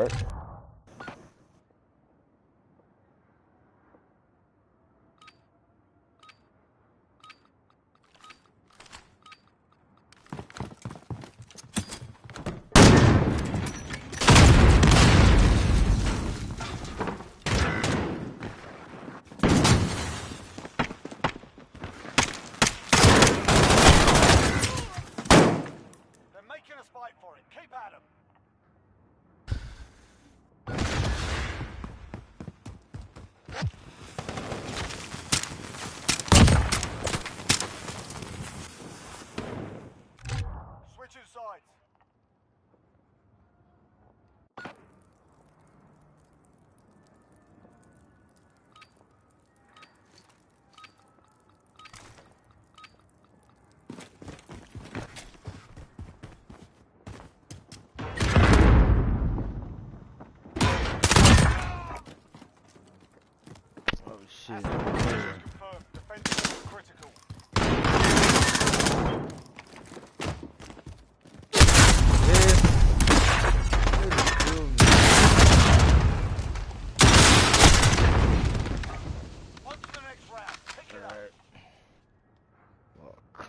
right? They're making us fight for it. Keep at 'em. Switching sides. Oh shit. Confirmed. Defense critical. On to the next round. Pick it up. Fuck.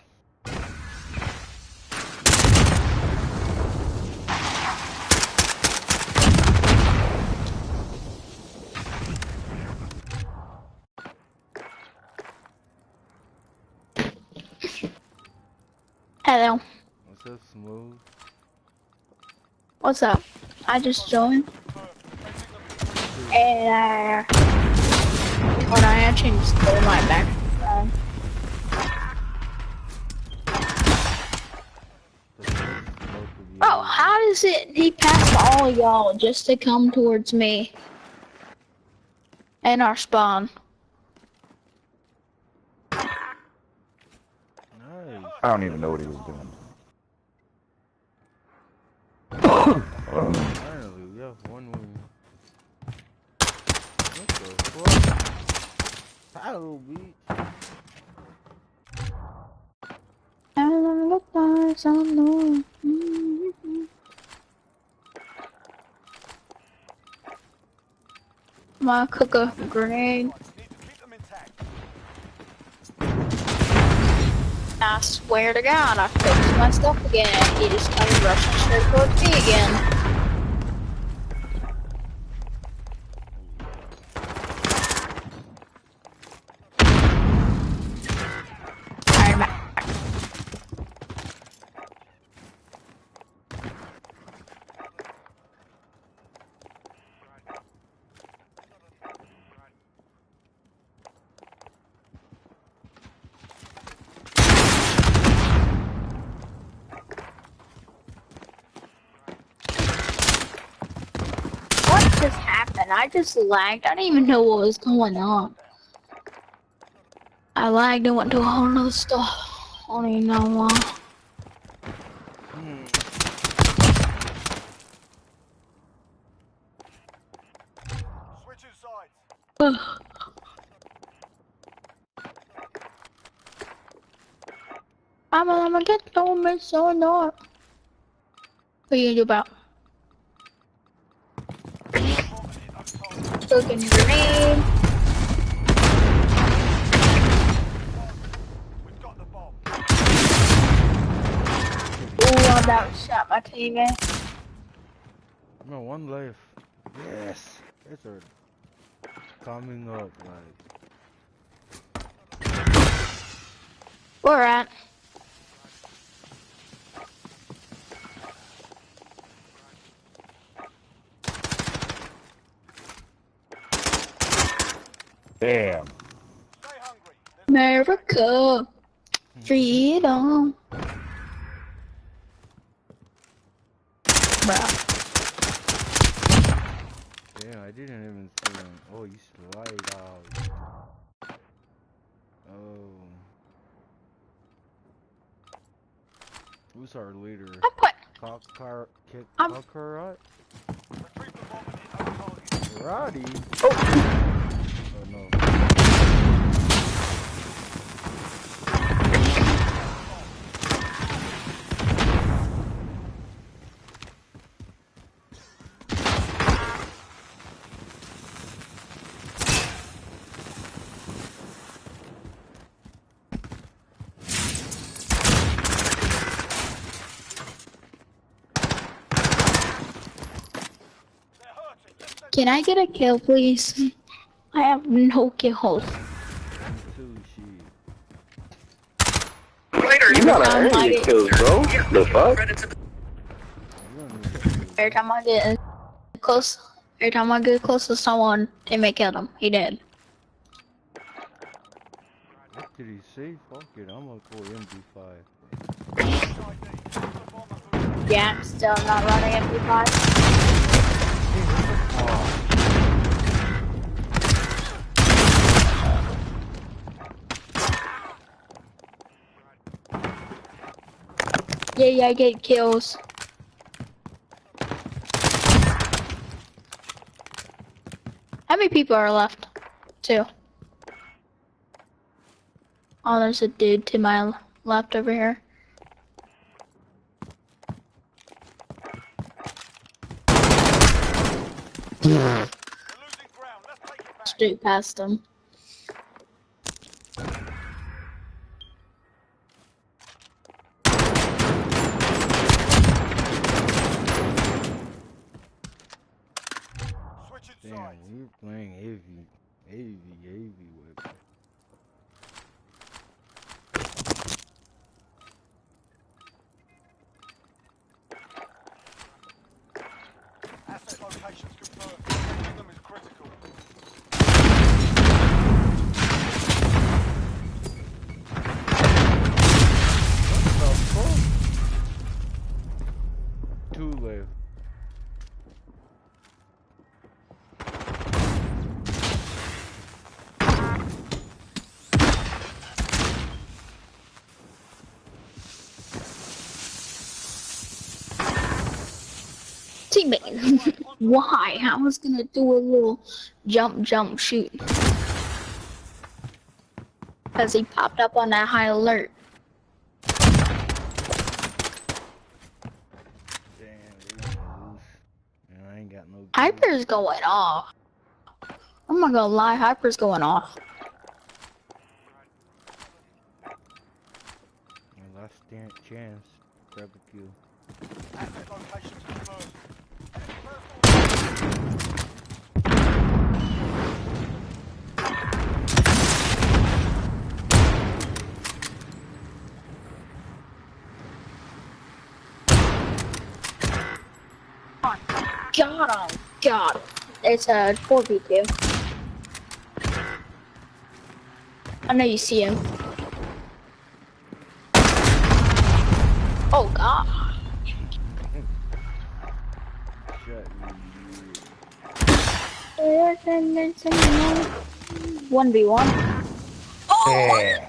Hello. What's up, Smooth? What's up? I just joined. And when I changed the my background. Bro, how does it he passed all of y'all just to come towards me and our spawn? Nice. I don't even know what he was doing. Finally, we have one win. What the fuck? Paddle beat. My cook a grenade. Need to keep them intact. I swear to God, I fixed my stuff again. He just comes rushing straight towards me again. Alright, I'm back. What just happened? I just lagged. I didn't even know what was going on. I lagged and went to a whole nother stuff. I don't even know why. Switching sides. I'm gonna get no miss or not. What are you gonna do about? Cooking grenade. We've got the bomb. Ooh, I about shot my teammate. No, one life. Yes. It's a coming up like. Where at? Damn. Stay hungry. America. Freedom. Bruh. Damn, I didn't even see him. Oh, you slide out. Oh. Who's our leader? I put. Kakarot? Retrieve the bomb and hit those targets. Roddy? Oh. Oh no. Can I get a kill, please? I have no kills. Too shit. You gotta Every time earn I your get, kills, bro. The fuck? You don't need that shit, every bro. time I get close, every time I get close to someone, they may kill him. He dead. What did he say? Fuck it, I'm gonna go MD5. Yeah, I'm still not running MP5. Yeah, I get kills. How many people are left? 2. Oh, there's a dude to my left over here. We're losing ground. Let's take it back. Straight past him. Switching Damn, sides. we're playing heavy weapon. Asset locations confirmed. Taking them is critical. What the fuck? 2 left. Teammate, why? I was gonna do a little jump, shoot. Because he popped up on that high alert. Damn, they gonna lose. And I ain't got no kills. Hyper's going off. I'm not gonna lie, Hyper's going off. My last chance. Grab a kill. Asset locations confirmed. Got him. Got him. It's a 4v2. I know you see him. Oh god. Shut you. 1v1. Damn.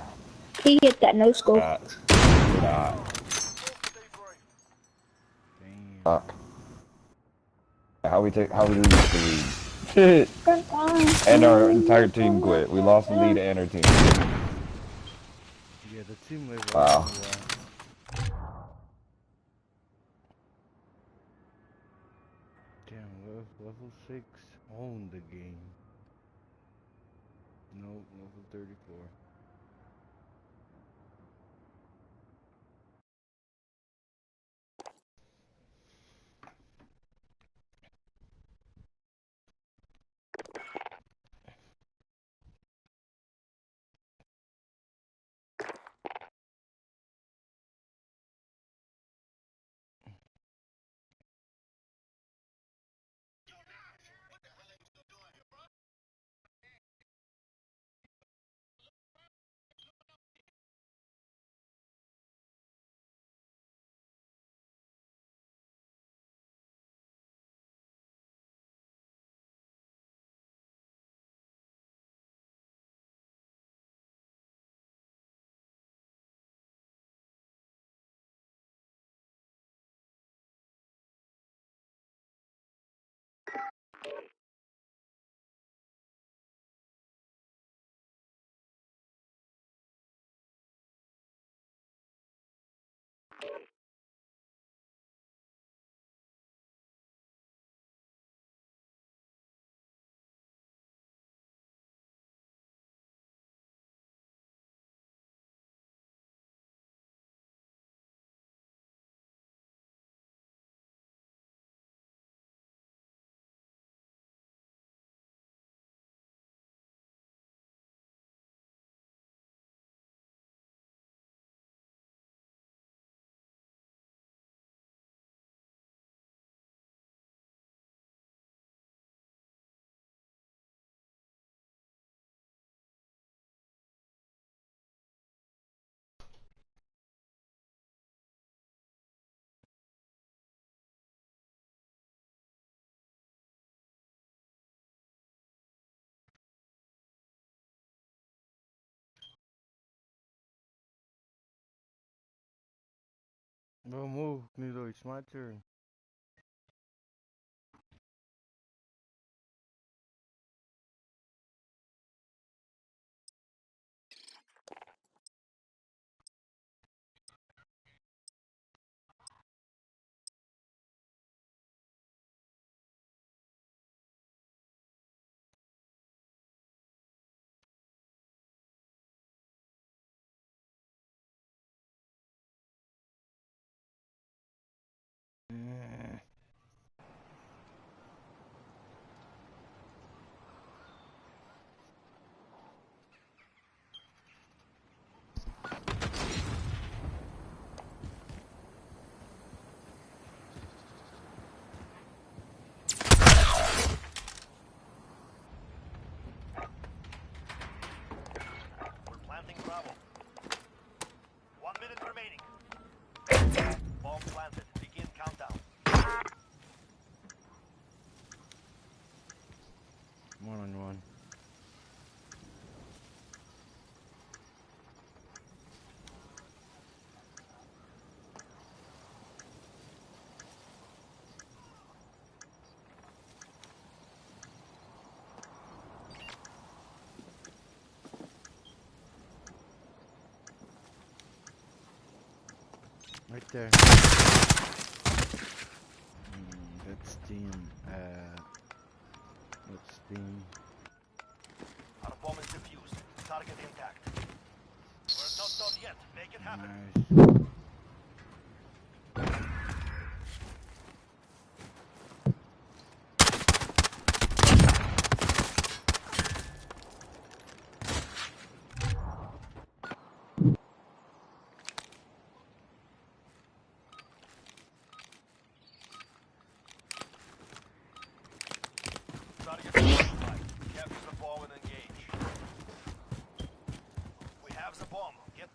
He hit that no scope. Nah. Damn. Fuck. How we lose the lead? And our entire team quit. We lost the lead and our team. Yeah, the team level. Wow. Damn, level 6 own the game. No, level 34. Bro, move, Nilo. It's my turn. Mm. We're planting Bravo. 1 minute remaining. Bomb planted. Begin countdown. 1-on-1. Right there. That's team. That's team. Our bomb is defused. Target intact. We're not done yet. Make it happen. Nice. Target identified. Capture the bomb and engage. We have the bomb. Get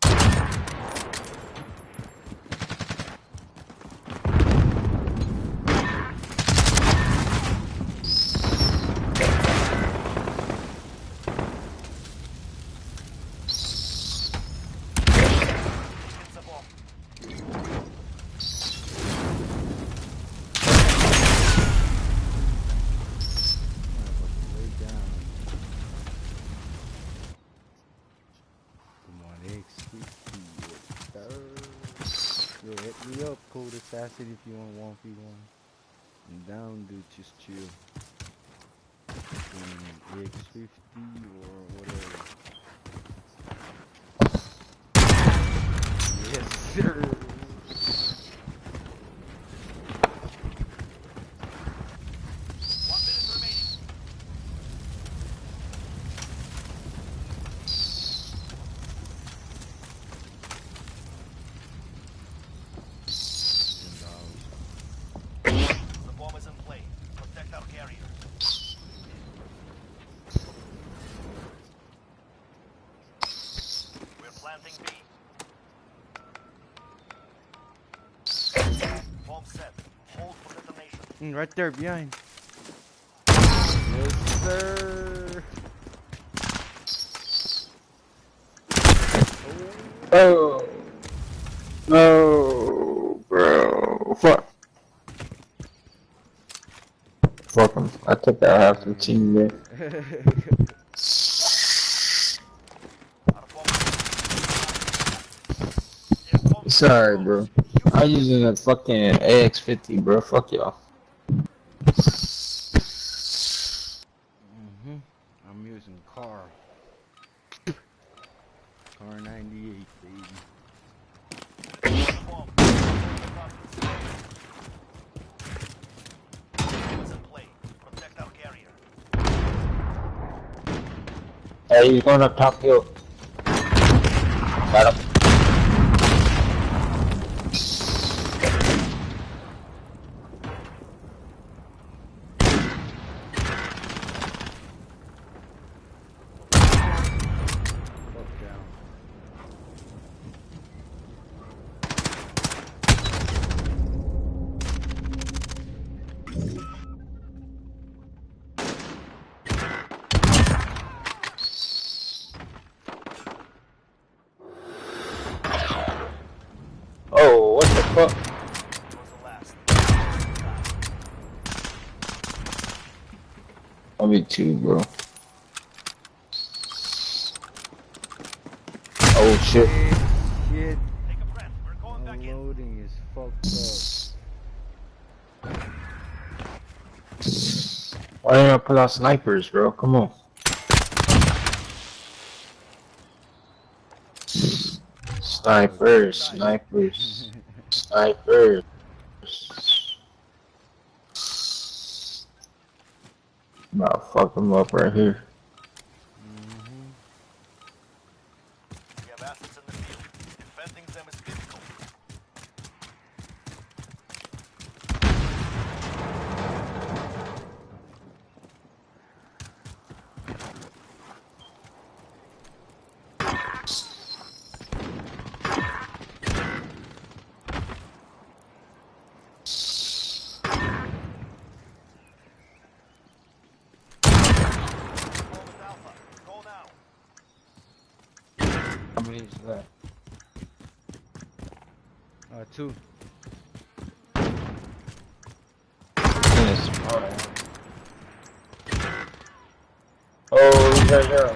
Get the bomb. Lay down. Come on, X50. Yo, hit me up, Cold Assassin, if you want 1v1. I'm down, dude. Just chill. X50 or whatever. Yes, sir. 1 minute remaining. The bomb is in play. Protect our carrier. We're planting B. Bomb set. Hold for detonation. Right there, behind. Yes, sir. Oh. No, bro. Fuck. Fuck him. I took out half the team there. Our bomb. Sorry, bro. I'm using a fucking AX50, bro. Fuck y'all. I'm using car. Car 98, baby. Bomb. Bomb is in play. Protect our carrier. Hey, he's going up top hill. Got him. Fuck down. fuck? Was the last. I'll be two, bro. Oh shit. Shit. Take a breath. We're going back in. Unloading is fucked Why didn't I pull out snipers, bro? Come on. Snipers, snipers, snipers. I'm about to fuck them up right here. We have assets in the field. Defending them is difficult. Alpha. Go now. How many is that? Two. Yes, alright. Oh, he's right there.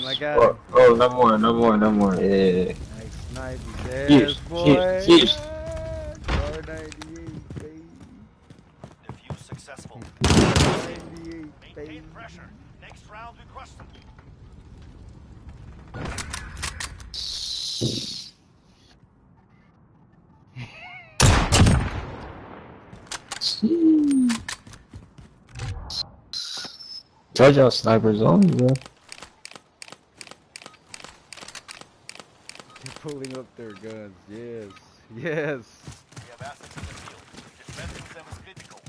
I got him. Oh, no more. Yeah. Nice snipe. Yes, Huge, boy. huge. Yes. R98, baby. Defuse successful. R98, Maintain baby. pressure. Next round we crush them. Told y'all snipers only, bro. They're pulling up their guns. Yes. Yes. We have assets in the field. Defending them is critical.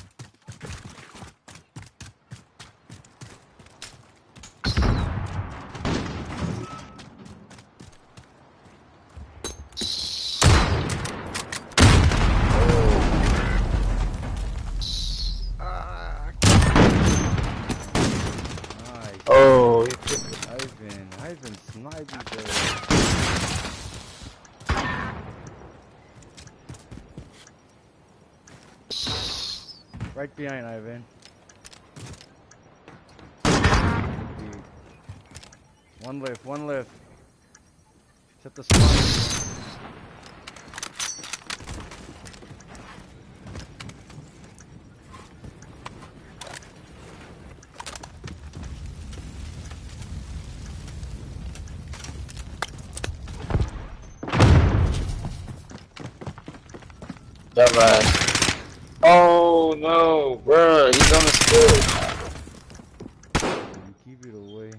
Nice. Oh, Ivan sniping there. Right behind Ivan. One left. Set the spot. dumbass. Oh no, bro, he's on the stage. Keep it away.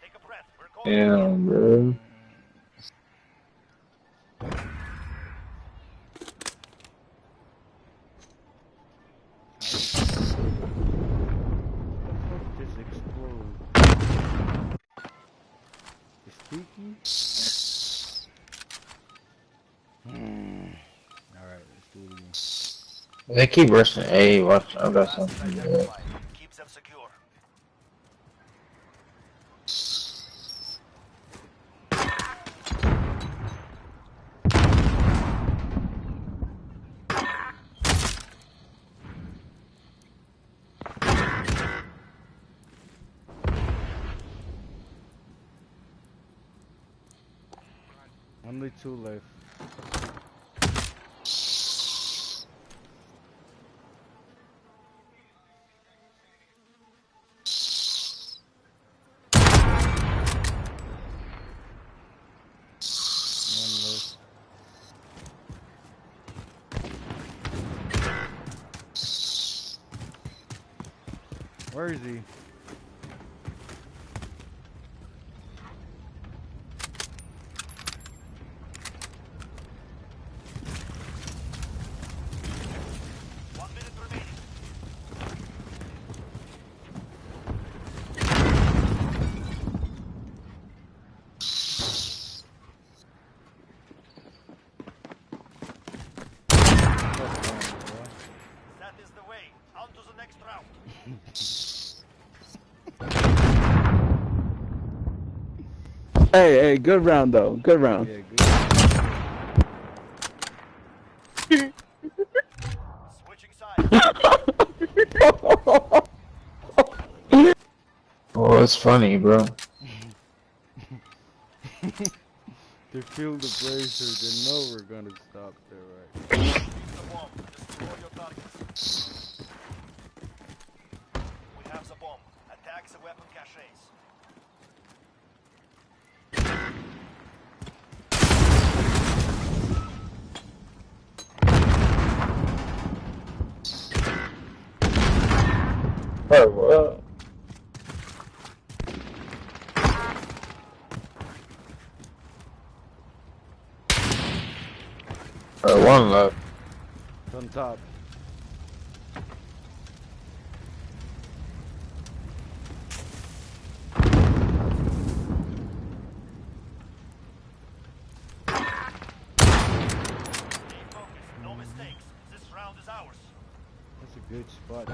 Take a breath. We're going Damn, bro. Just explode. It's Tiki? Alright, let's do it again. They keep rushing A. Watch, I got something. identified. Keeps them secure. Only two left. One left. Where is he? One minute remaining. That is the way. On to the next round. Hey, good round though. Good round. Yeah, good. Switching sides. Oh, it's funny, bro. They feel the bracer, they know we're gonna stop there, right? Use the bomb. Destroy your targets. We have the bomb. Attack the weapon caches. Oh, what? One left. It's on top. Stay focused. No mistakes. This round is ours. That's a good spot.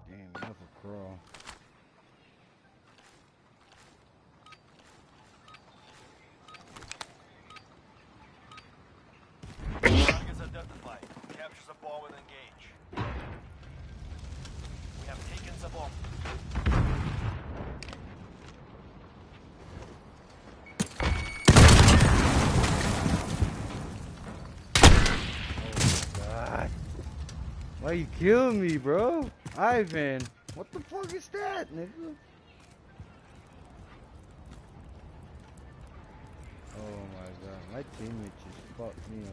Damn, enough a crawl. Targets identified. Capture the ball and engage. We have taken the bomb. God. Why you killing me, bro? Ivan, what the fuck is that, nigga? Oh my god, my teammate just fucked me up.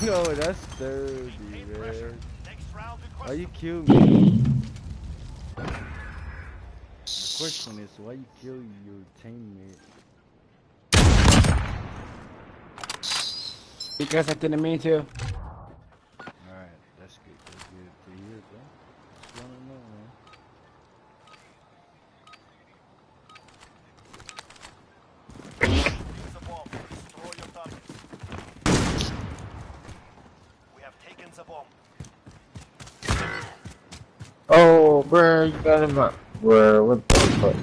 No, that's dirty, man. Why you kill me? The question is, why you kill your teammate? Because I didn't mean to. Alright, that's good. That's good to hear, bro. Just wanna know, man. Use the bomb. Destroy your targets. We have taken the bomb. Oh, bro, you got him up. Bro, what the fuck?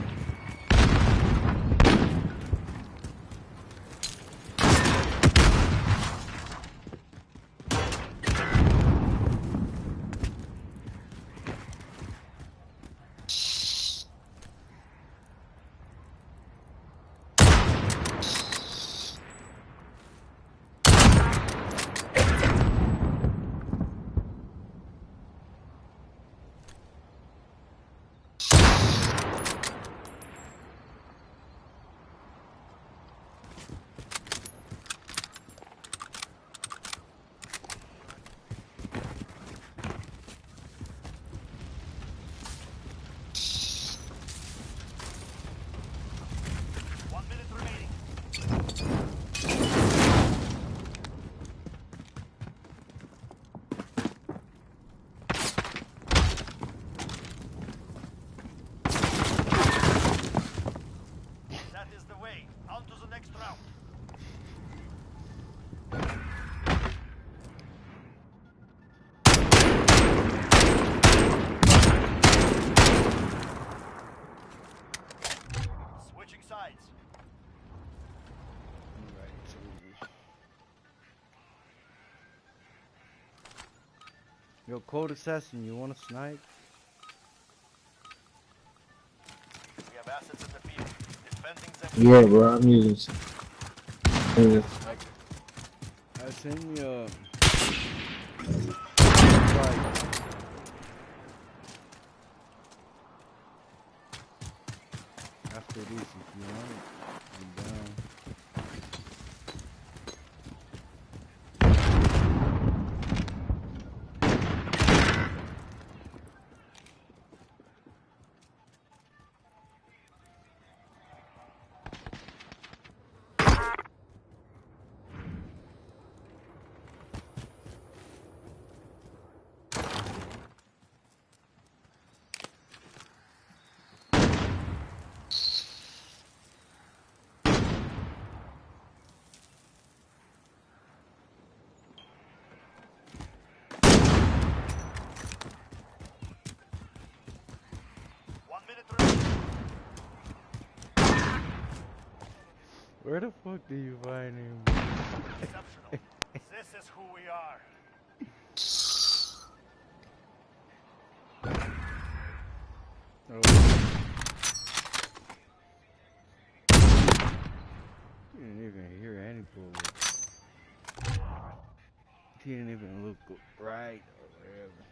That is the way. On to the next round. Switching sides. Yo, Cold Assassin, you wanna snipe? We have assets in the field. Defending them. Yeah, bro, I'm using. I send you a... After this, if you want it, I'm down. Where the fuck do you find him? Exceptional. This is who we are. Oh. You didn't even hear any bullet. He didn't even look right or whatever.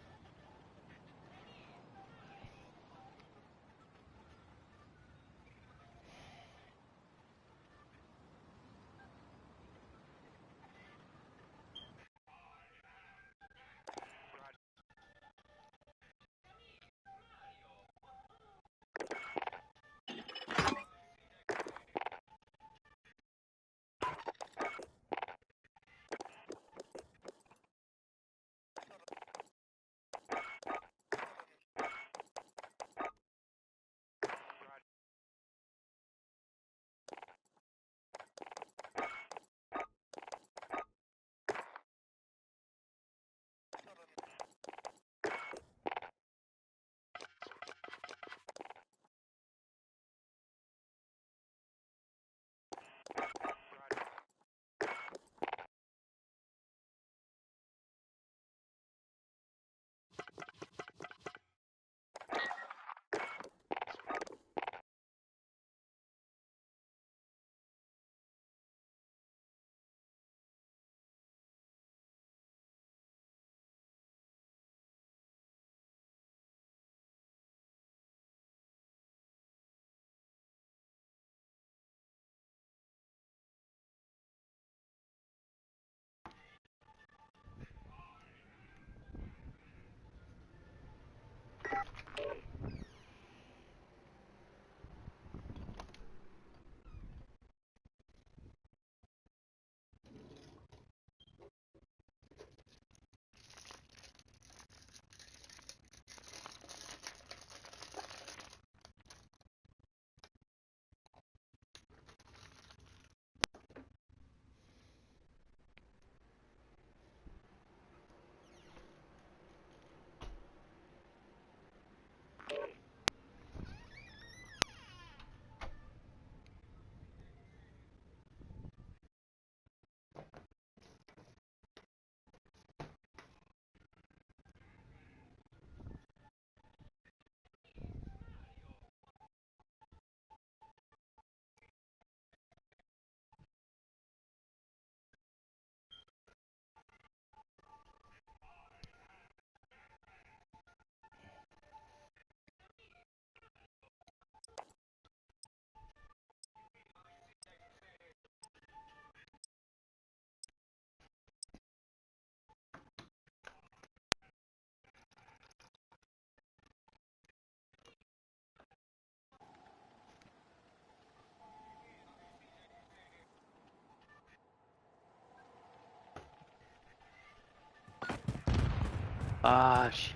Ah, sh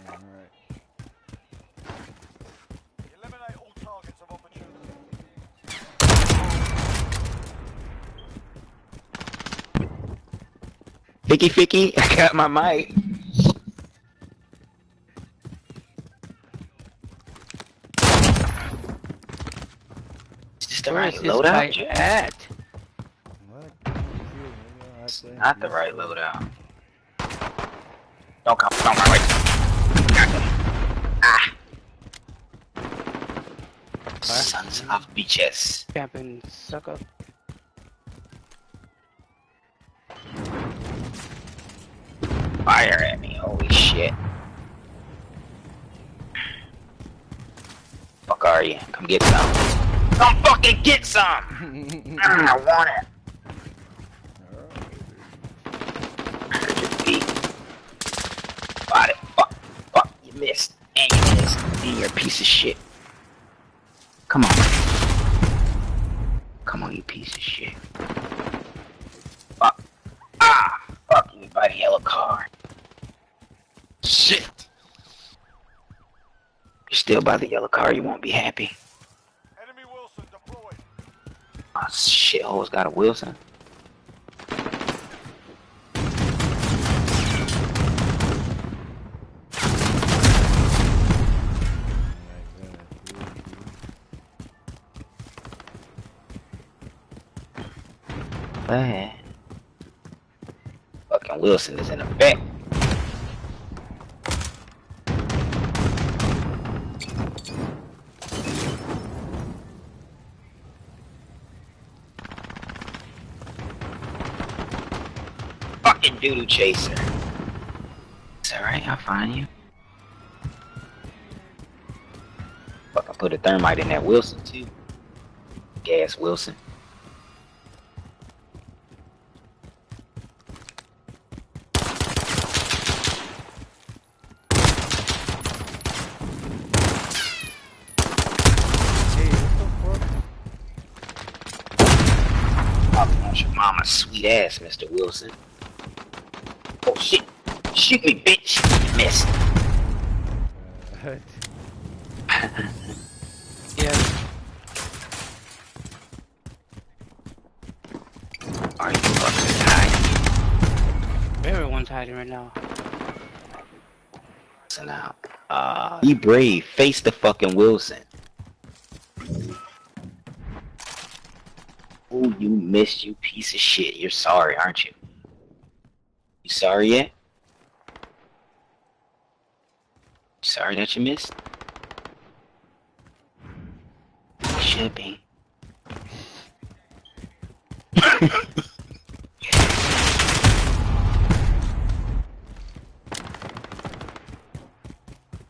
Alright. Eliminate all targets of opportunity. Ficky Ficky, I got my mic. Is this the where right is this loadout? guy Jack? at? What? It's not the right loadout. Don't come my way. Got him. Ah. Sons of bitches. Camping sucker. Fire at me, holy shit. Fuck are you? Come get some. Come fucking get some! I want it. I heard your feet. Got it. Fuck. Fuck. You missed. And you missed. And you're a piece of shit. Come on. Come on, you piece of shit. Fuck. Ah! Fuck you by the yellow car. Shit! You're still by the yellow car, you won't be happy. Enemy Wilson deployed. Oh, shithole's got a Wilson. bad. Fucking Wilson is in effect. Fucking doodoo chaser. It's alright, I'll find you. Fucking put a thermite in that Wilson too. Gas Wilson. Hey, what the fuck? I want your mama's sweet ass, Mr. Wilson. Oh shit! Shoot me, bitch! Missed. Yeah. Are you fucking hiding? Everyone's hiding right now. Listen out. Be brave. Face the fucking Wilson. Oh, you missed, you piece of shit. You're sorry, aren't you? You sorry yet? Sorry that you missed? You should be.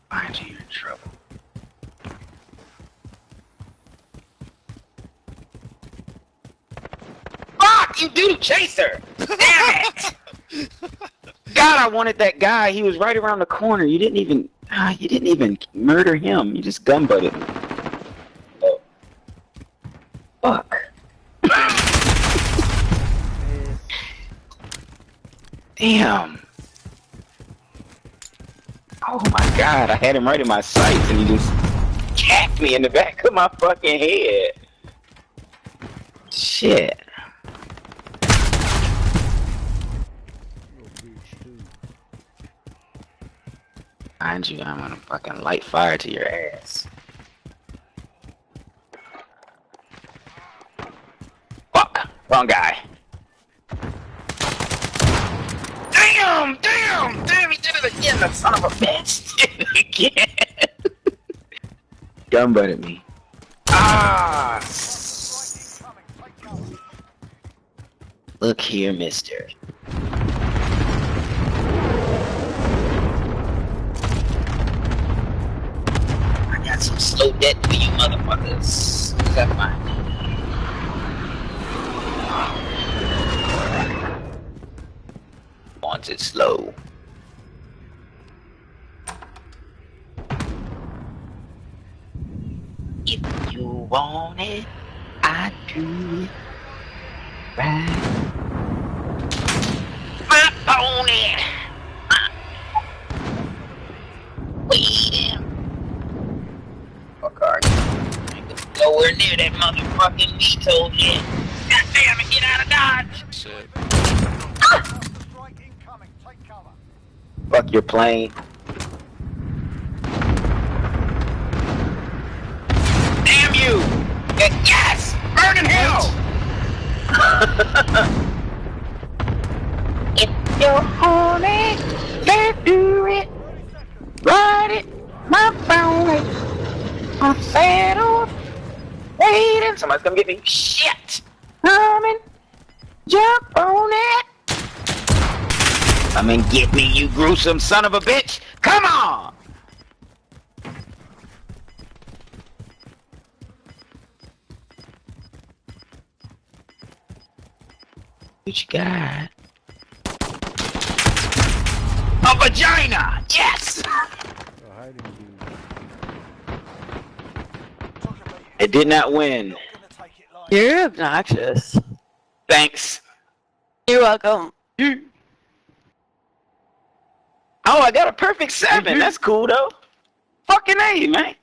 Find you in trouble. Fuck! You do chaser! Damn it! God, I wanted that guy. He was right around the corner. You didn't even murder him. You just gun butted me. Oh. Fuck. Damn. Oh my God, I had him right in my sights and he just capped me in the back of my fucking head. Shit. Mind you, I'm gonna fucking light fire to your ass. Fuck! Wrong guy. Damn! Damn! Damn! He did it again, the son of a bitch! Did it again! Gun butted me. Ah! Look here, mister. I got some slow death for you motherfuckers. What's that fine? Wants it slow. If you want it, I do it right. My pony! Wait. Fuck are you? Nowhere near that motherfucking Vito yet. God damn it, get out of Dodge! Shit. Strike incoming. Take cover. Fuck your plane. Damn you! Yes! Burn in hell! If you're horny, let's do it. Ride it, my pony. I'm saddled, waiting. Somebody's gonna get me. Shit! Coming, jump on it. Come and get me, you gruesome son of a bitch! Come on! What you got? A vagina! Yes! It did not win. Not gonna take it light. You're obnoxious. Thanks. You're welcome. Oh, I got a perfect 7. That's cool though. Fucking A, man.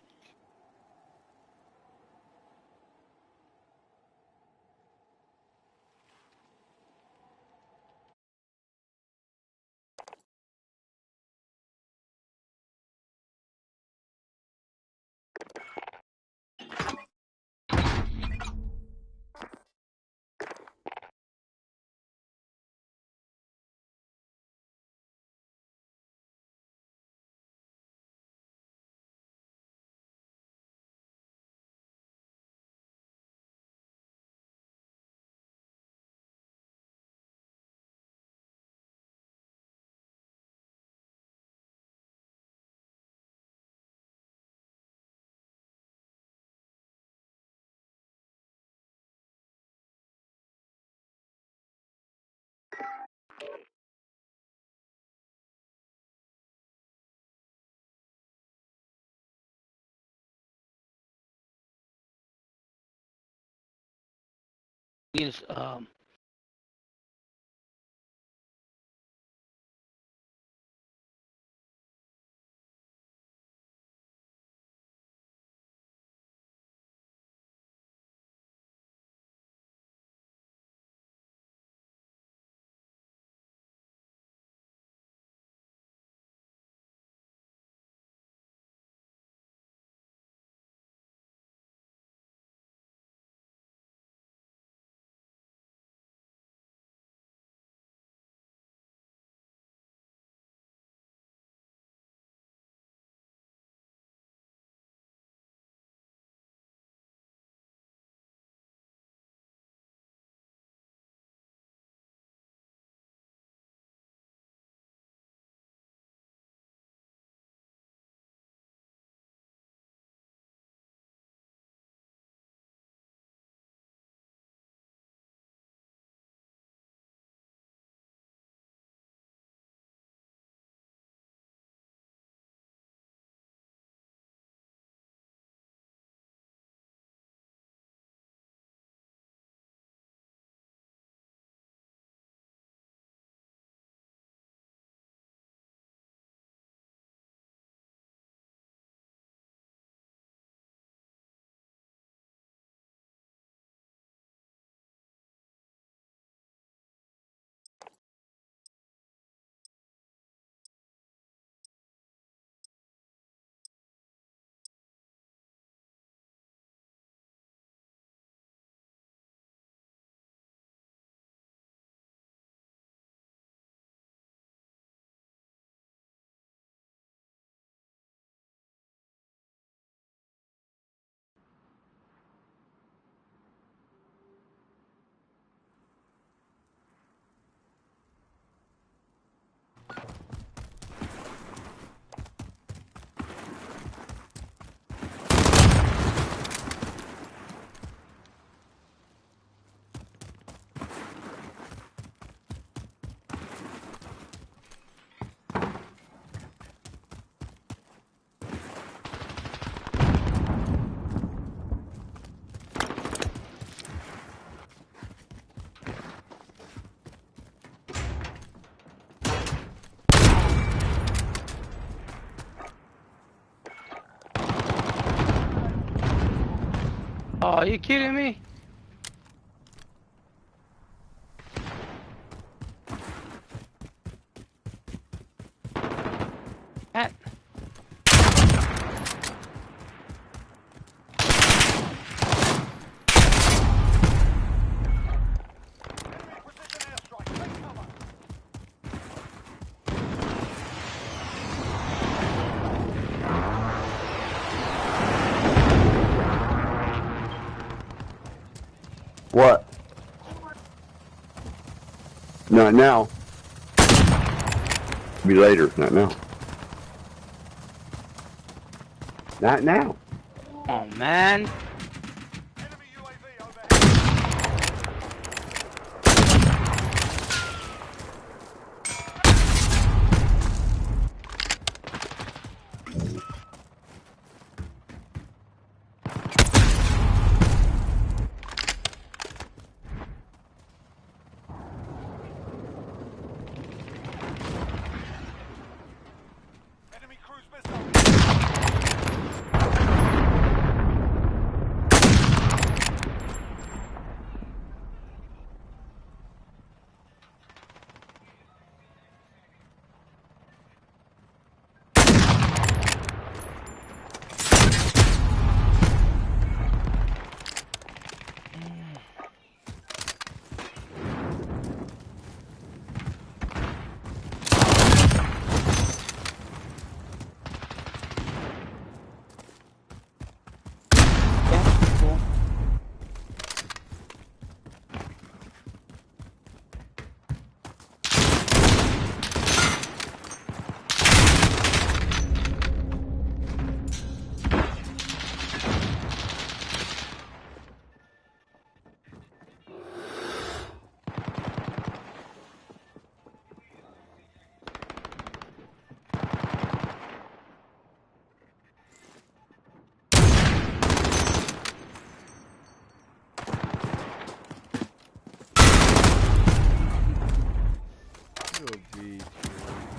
Yes, oh, are you kidding me? That. Precision airstrike. Take cover. What? Not now. Be later. Not now. Not now. Oh man. Enemy UAV overhead. Enemy cruise missile.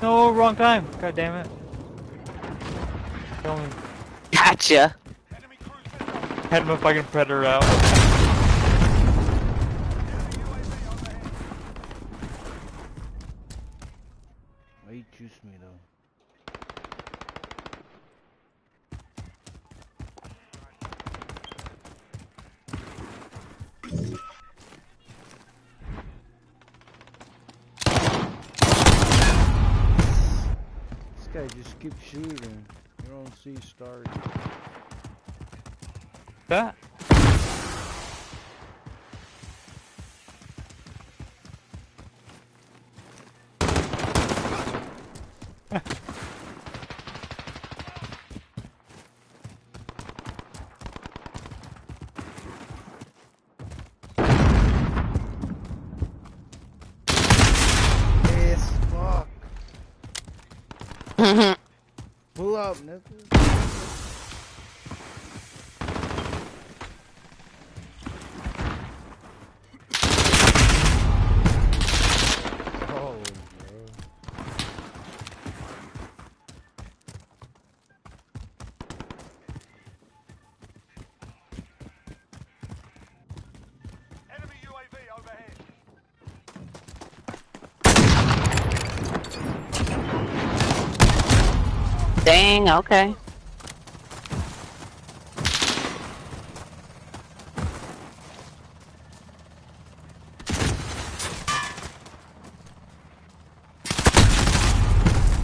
No, wrong time. God damn it. Only Gotcha. Enemy cruise missile. had my fucking predator out. Why you choose me though? This guy just keeps shooting. You don't see stars. That? Yes, fuck. Pull up, nigga. Oh, bro. Enemy UAV overhead. Dang, okay.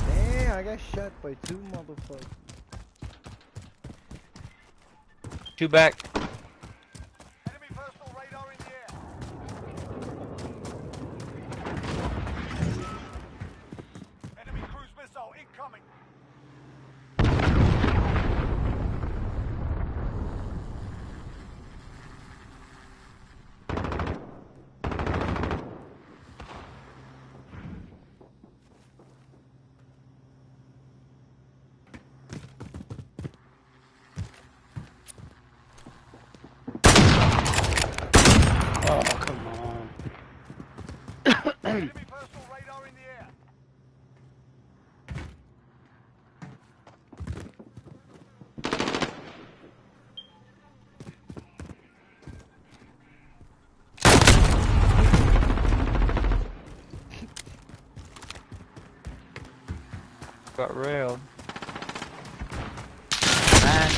Damn, I got shot by two motherfuckers. Two back. Enemy personal radar in the air. Enemy cruise missile incoming. Oh, come on. Enemy personal radar in the air. Got railed. Man.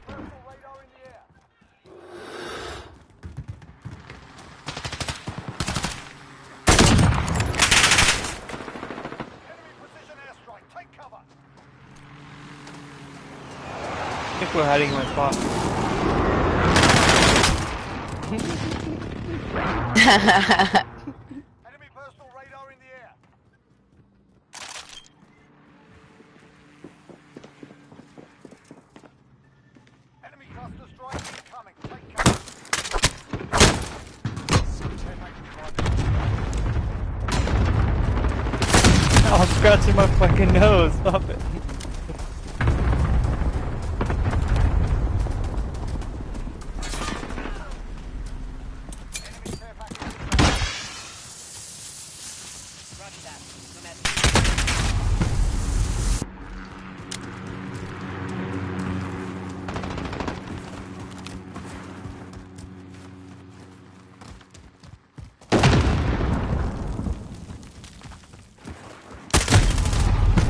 Personal radar in the air. Enemy precision airstrike. Take cover. I think we're hiding in my spot. Enemy personal radar in the air. Enemy cluster strike incoming. Take cover. Oh, I'm scratching my fucking nose. Stop it. Enemy care package. Roger that.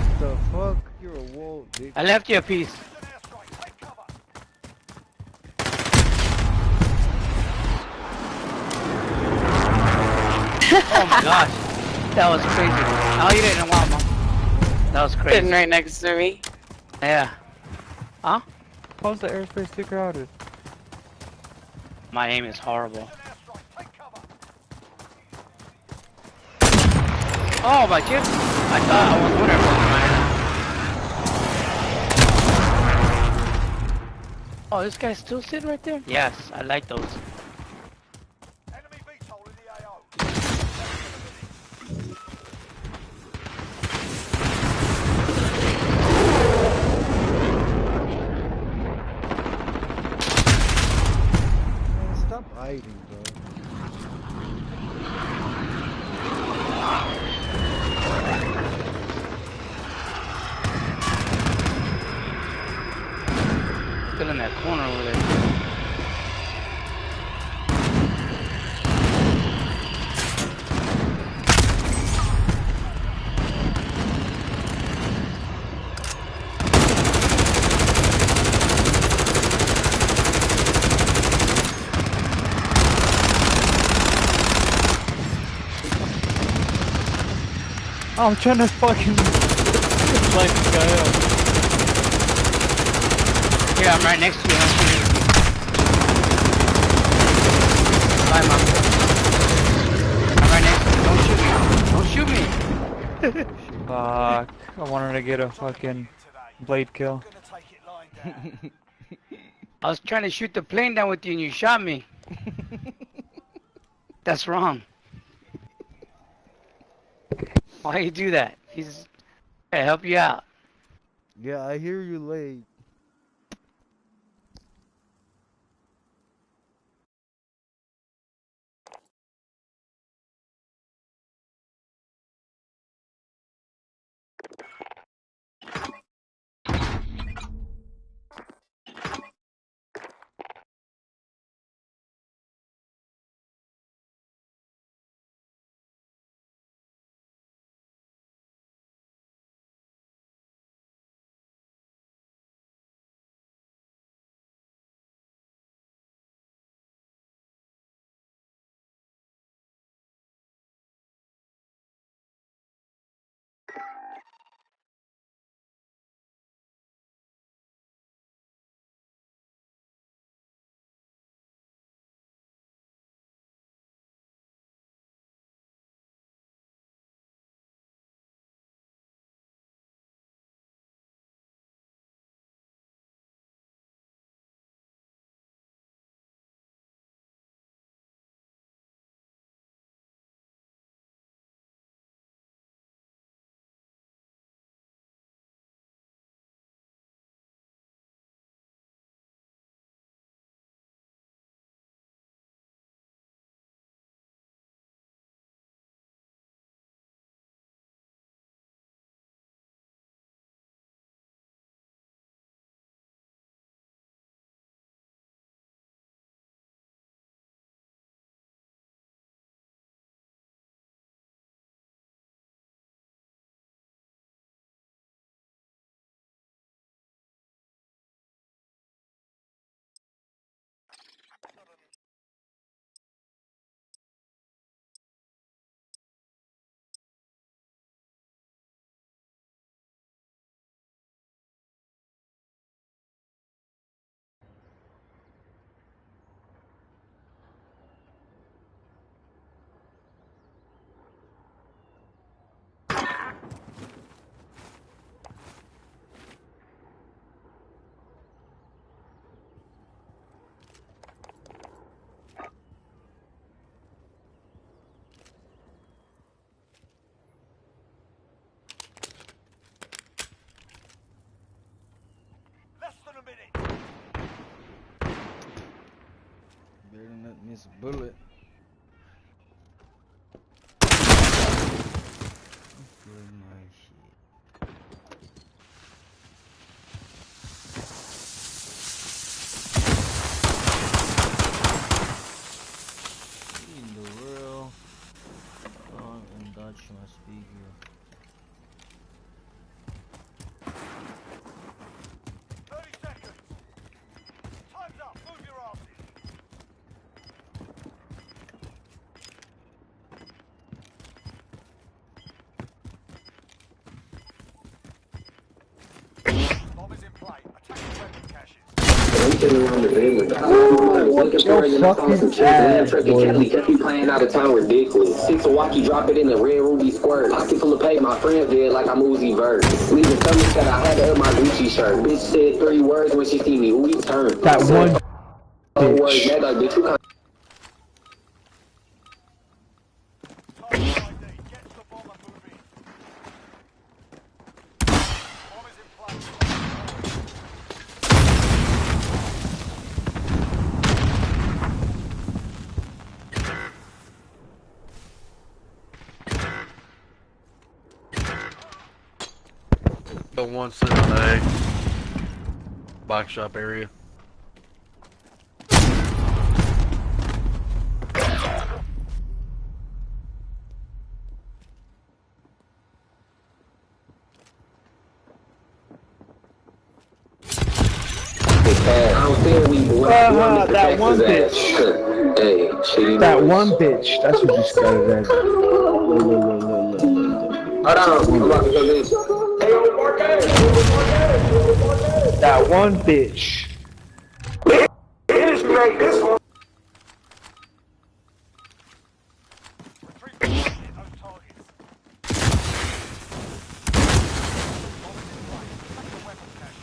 What the fuck? You're a wolf, bitch. I left you a piece. Precision airstrike. Take cover. Oh my gosh. That was crazy. Oh, you didn't want Mom. That was Sitting crazy. right next to me. Yeah. Huh? How's the airspace too crowded? My aim is horrible. Precision airstrike. Take cover. Oh my kid. I thought I was wondering about. Oh, this guy's still sitting right there? Yes, I like those. Enemy VTOL in the AO. Man, stop hiding, bro. in that corner over there. I'm trying to fucking light this guy up. Here, I'm right next to you. Bye, Mom. I'm right next to you. Don't shoot me. Don't shoot me. Fuck. I wanted to get a fucking blade kill. Gonna take it lying down. I was trying to shoot the plane down with you and you shot me. That's wrong. Why you do that? He's to help you out. Yeah, I hear you late. Less than a minute. Better not miss a bullet. Good my shit. What in the world? Oh, and Dutch my speaker. 30 seconds. Time's up. Move your asses. Bomb is in play. Attack the weapon caches. I'm sitting around the bed with looking for it in the phone some shit. Lamb truck and Kelly kept me playing out of town ridiculous. Six Milwaukee, drop it in the red Ruby squirt. Pocket full of pay, my friends did like I'm Uzi Vert. Leaving tummy said I had to up my Gucci shirt. Bitch said 3 words when she see me. Who we turn? That one Words, bitch. that like, bitch, you can't. Target ID. Get to the bomb and move in. Bomb is in play. The one sitting in the box shop area. That one bitch. Hey, she That one bitch. That's what you started as. Hold on, I'm about to go this. That one bitch. Retrieve the hit on targets. Bomb is in flight. Protect the weapon cache.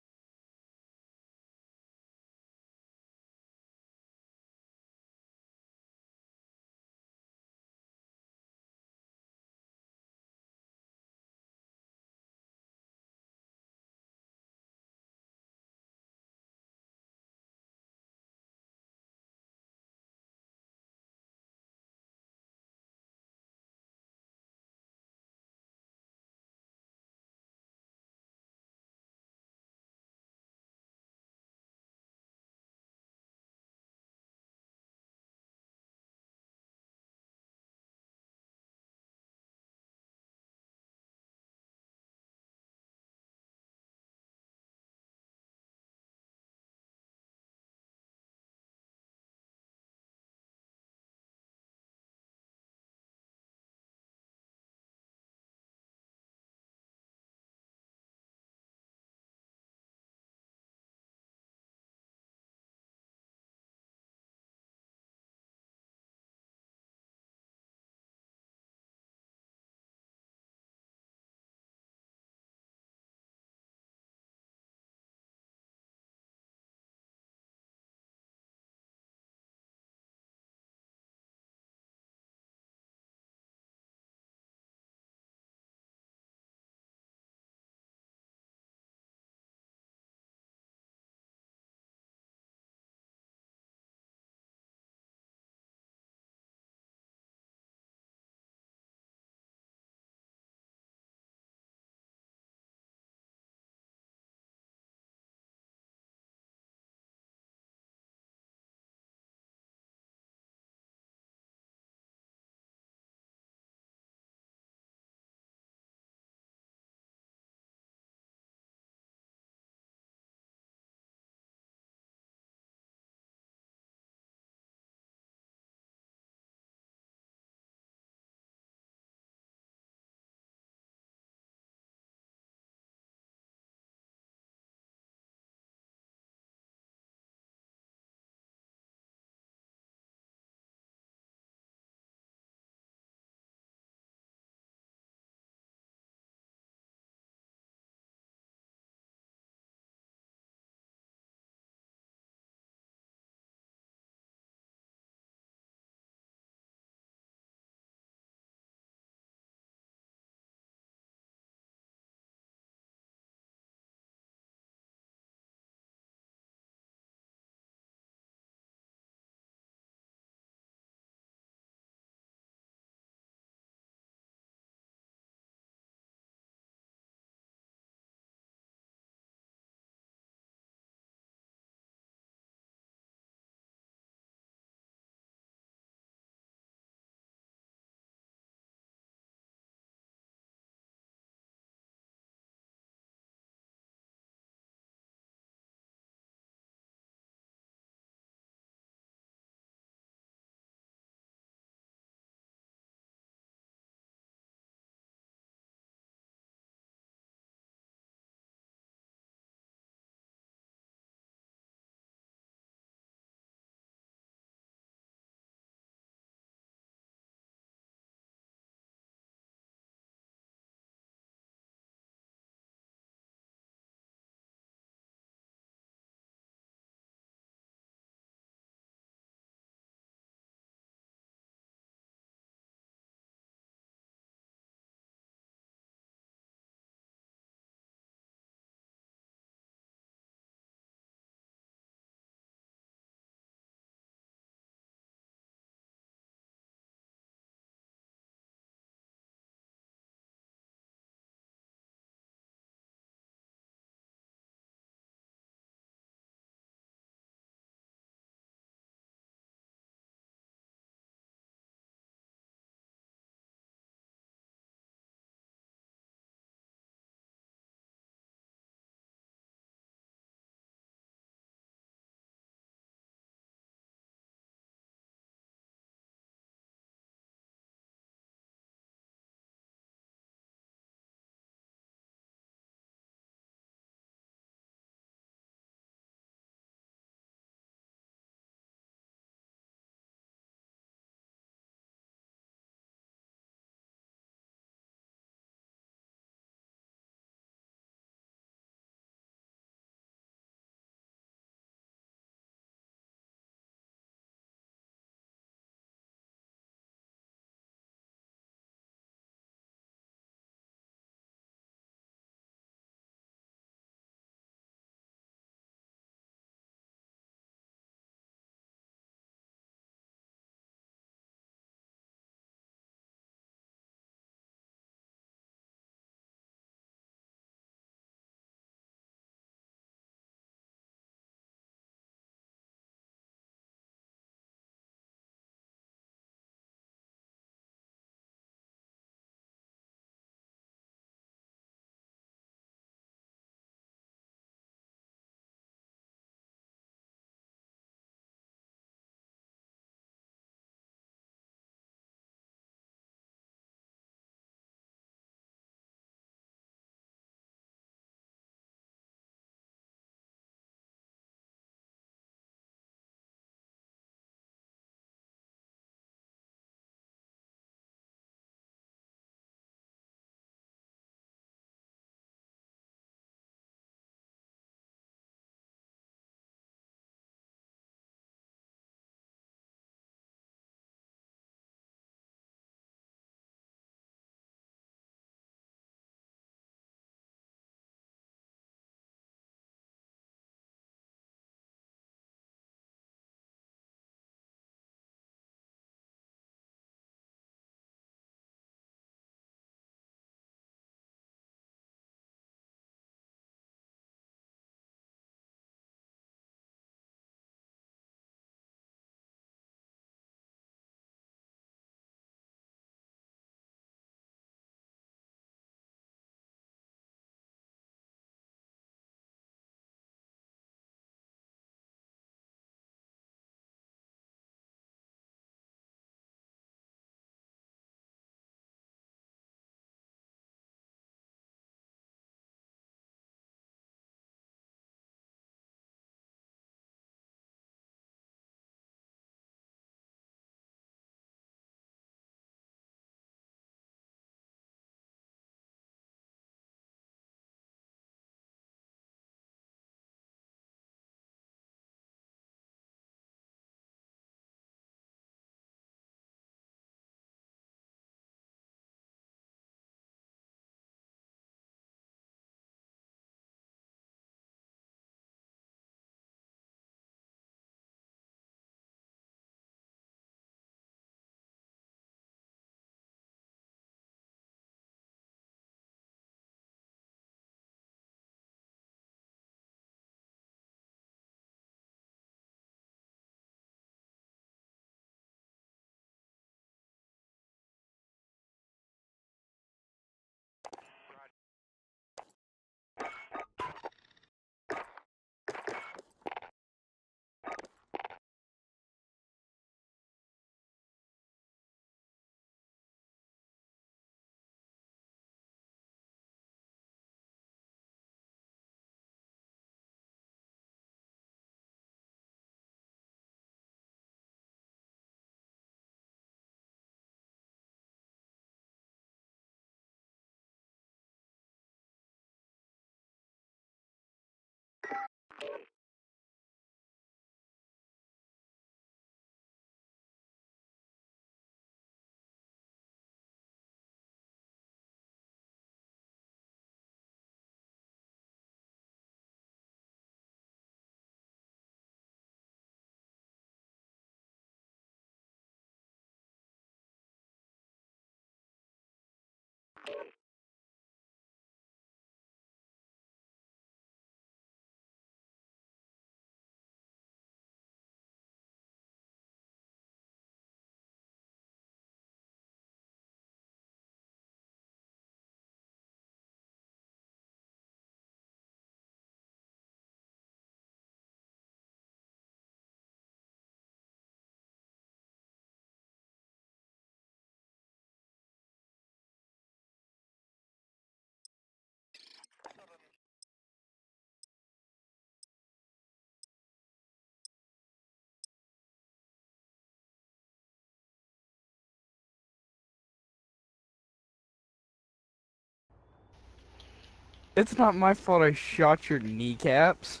It's not my fault I shot your kneecaps.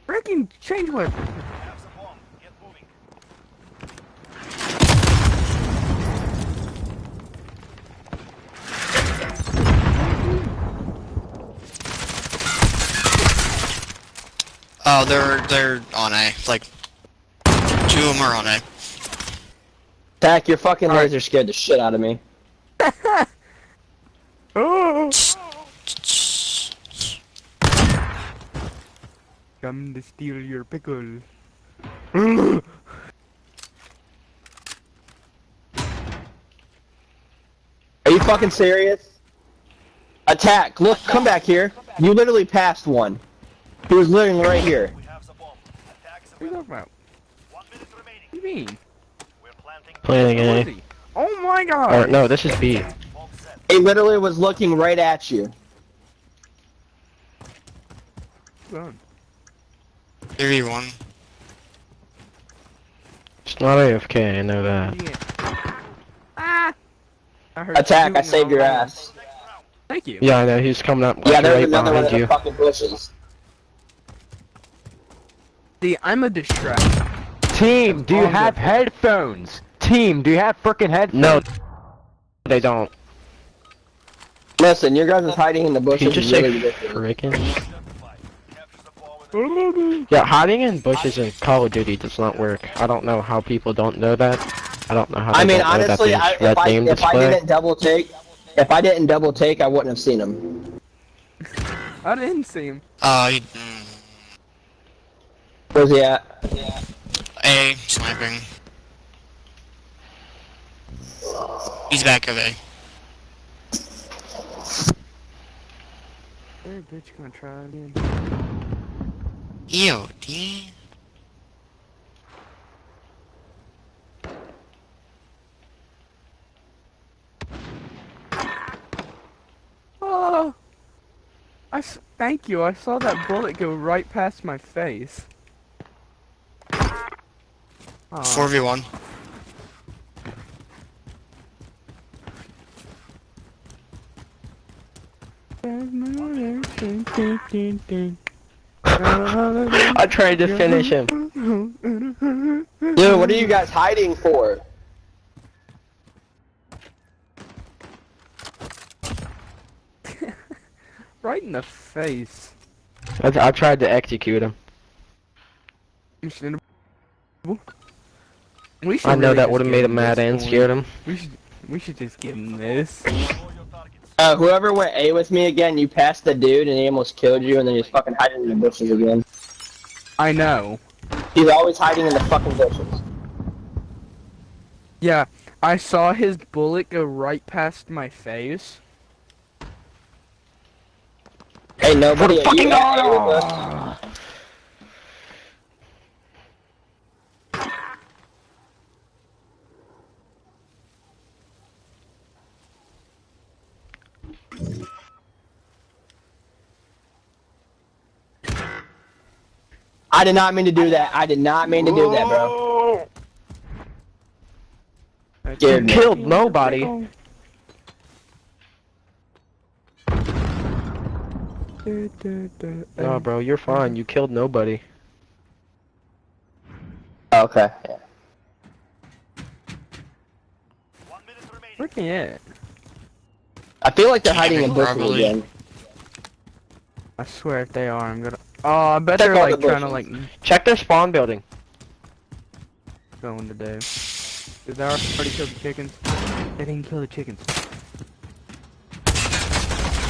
Freaking change weapon. Have some bomb. Get moving. Oh, they're on A. Like, 2 of them are on A. Tack, your fucking laser scared the shit out of me. Oh. Come to steal your pickle. Are you fucking serious? Attack! Look, come back here. You literally passed one. He was literally right here. We have some bomb. Attack What are you talking about? 1 minute remaining. What do you mean? We're planting Planning Where is A. he? Oh my god! Or no, this is B. bomb set. He literally was looking right at you. Done. 3v1. It's not AFK, I know that. Yeah. Ah! I heard Attack, shooting I saved your all around. ass. Thank you. Yeah, I know, he's coming up Yeah, like, there's right another one behind in you. the fucking bushes. See, I'm a distraction. Team, do you That's all have good. headphones? Team, do you have frickin' headphones? No, they don't. Listen, your guys is hiding in the Can you bushes just is say really ridiculous. freaking? Identified. Captures the bomb within Yeah, hiding in bushes in Call of Duty does not work. I don't know how people don't know that. I don't know how they I mean, don't know that honestly, there's if red I name display. didn't double take, I wouldn't have seen him. I didn't see him. Where's he at? A, sniping. He's back of A. Hey, bitch, gonna try again. Ew, D. Oh! Thank you, I saw that bullet go right past my face. Aw. 4v1. I tried to finish him. Dude, what are you guys hiding for? Right in the face. I tried to execute him. We should I know really that just would have give made him mad this and one. scared him. We should just give him this. Whoever went A with me again, you passed the dude and he almost killed you and then he's fucking hiding in the bushes again. I know. He's always hiding in the fucking bushes. Yeah, I saw his bullet go right past my face. Hey, nobody at fucking you at A with us. I did not mean to do that. I did not mean to do that, bro. I Scared me. Killed nobody. No, bro, you're fine. You killed nobody. Okay. Yeah. 1 minute remaining. Where's he at? I feel like they're hiding in bushes Probably. again. I swear if they are, I'm gonna. Oh, I bet Check they're all like the trying to bushes. like Check their spawn building. go into Dave. Did they already kill the chickens? They didn't kill the chickens.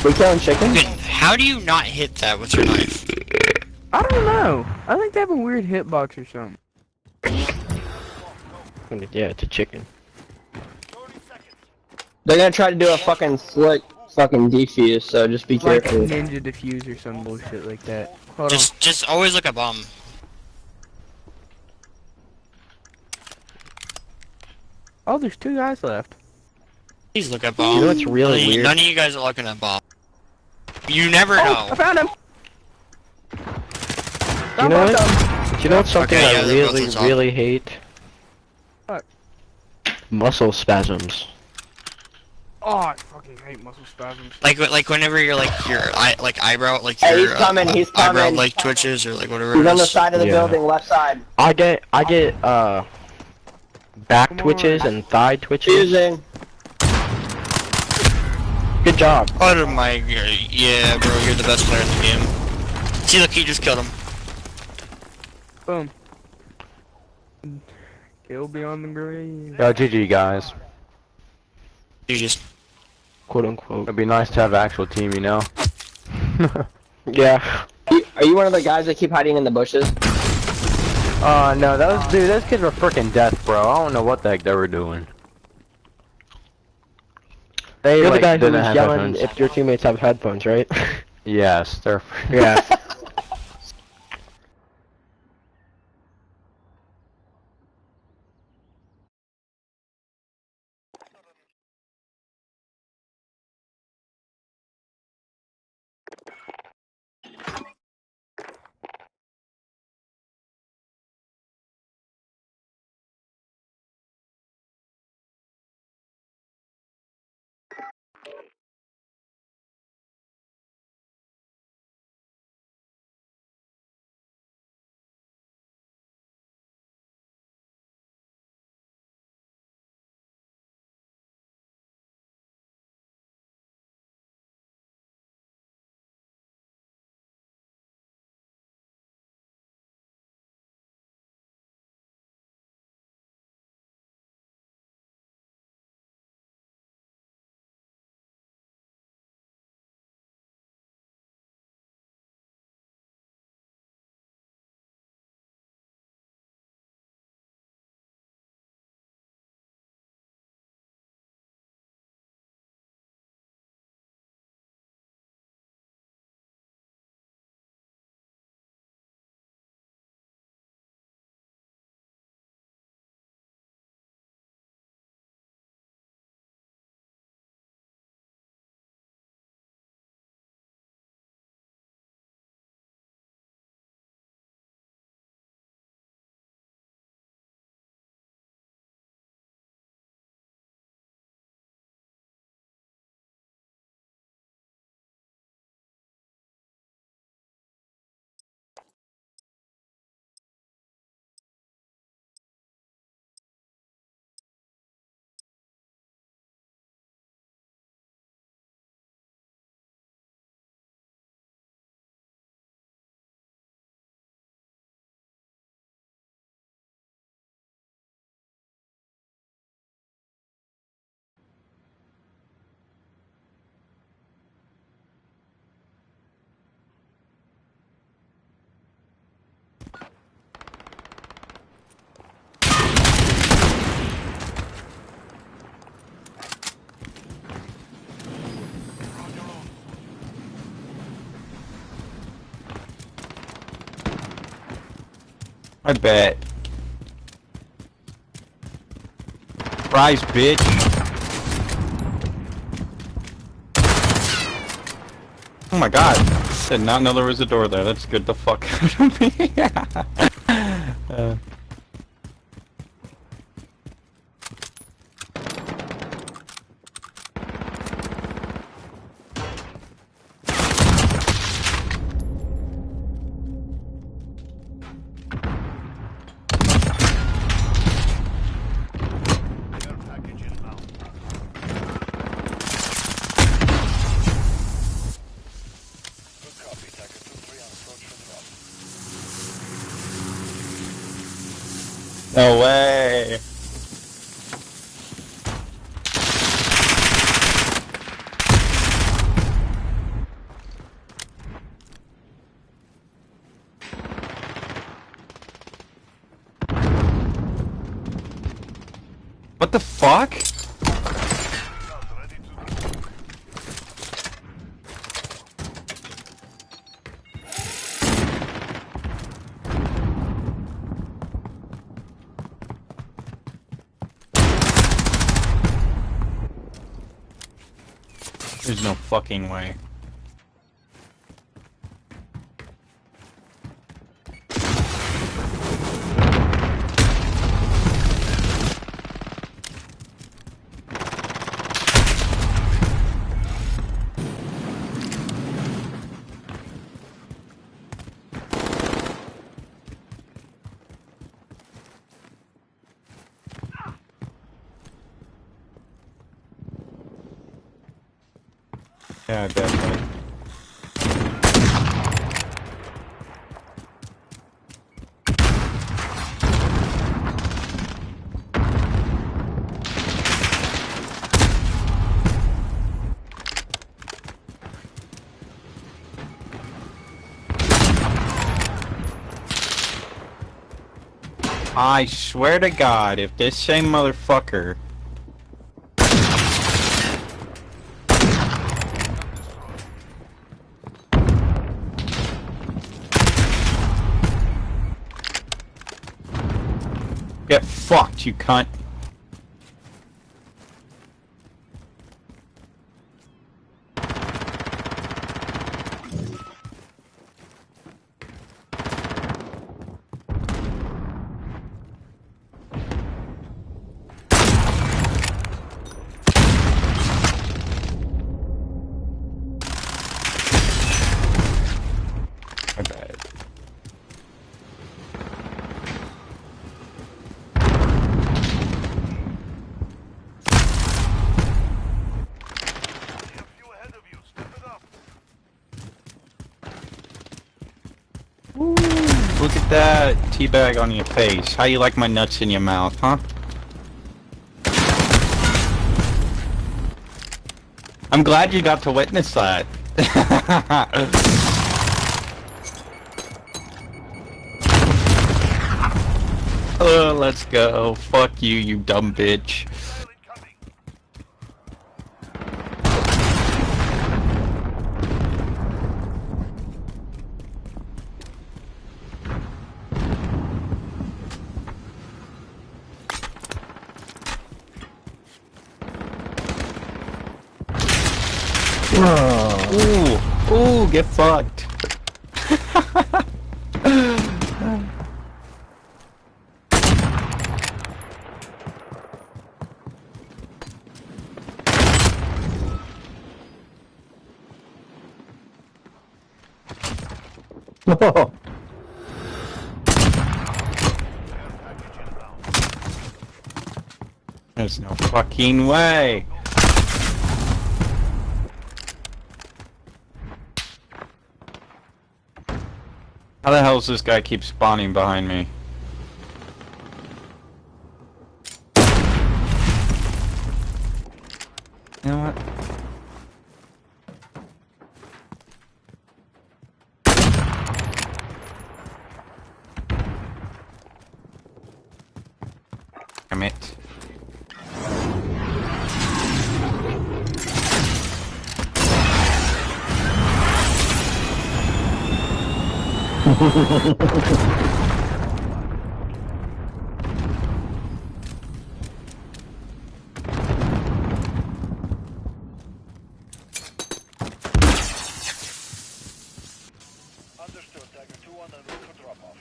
We killing chickens? How do you not hit that with your knife? I don't know. I think they have a weird hitbox or something. Yeah, it's a chicken. 30 seconds. They're gonna try to do a fucking slick fucking defuse, so just be Like careful. ninja diffuse or some bullshit like that. Hold on. Just always look at bomb. Oh, there's 2 guys left. Please look at bomb. You know what's really None of- weird? None of you guys are looking at bomb. You never Oh, I know. found him. Do you know what? Do you know what's something Okay, yeah, I they're both really, on top. really hate? What? Muscle spasms. Oh, I fucking hate muscle spasms. Like whenever you're like your eyebrow like Hey, your he's coming, he's eyebrow coming. like twitches or like whatever. He's it on the is. side of the building, left side. I get back twitches and thigh twitches. Using. Good job. Oh my god, yeah, bro, you're the best player in the game. See, look, he just killed him. Boom. Kill beyond the grave. Yo, GG guys. You just Quote unquote. It'd be nice to have an actual team, you know? Yeah. Are you one of the guys that keep hiding in the bushes? No, those kids were freaking death, bro. I don't know what the heck they were doing. They You're the like, guy who didn't was have yelling headphones. if your teammates have headphones, right? Yes, they're. Yeah. I bet. Surprise, bitch. Oh my god. Did not know there was a door there. That scared the fuck out of me. No way. What the fuck? There's no fucking way. Yeah, definitely. I swear to God, if this same motherfucker... Get fucked, you cunt. My bad. Look at that teabag on your face. How you like my nuts in your mouth, huh? I'm glad you got to witness that. Oh, let's go. Fuck you, you dumb bitch. Ooh, get fucked. There's no fucking way. How the hell does this guy keep spawning behind me? You know what? Damn it. Understood. Tiger 2 on the route for drop-off.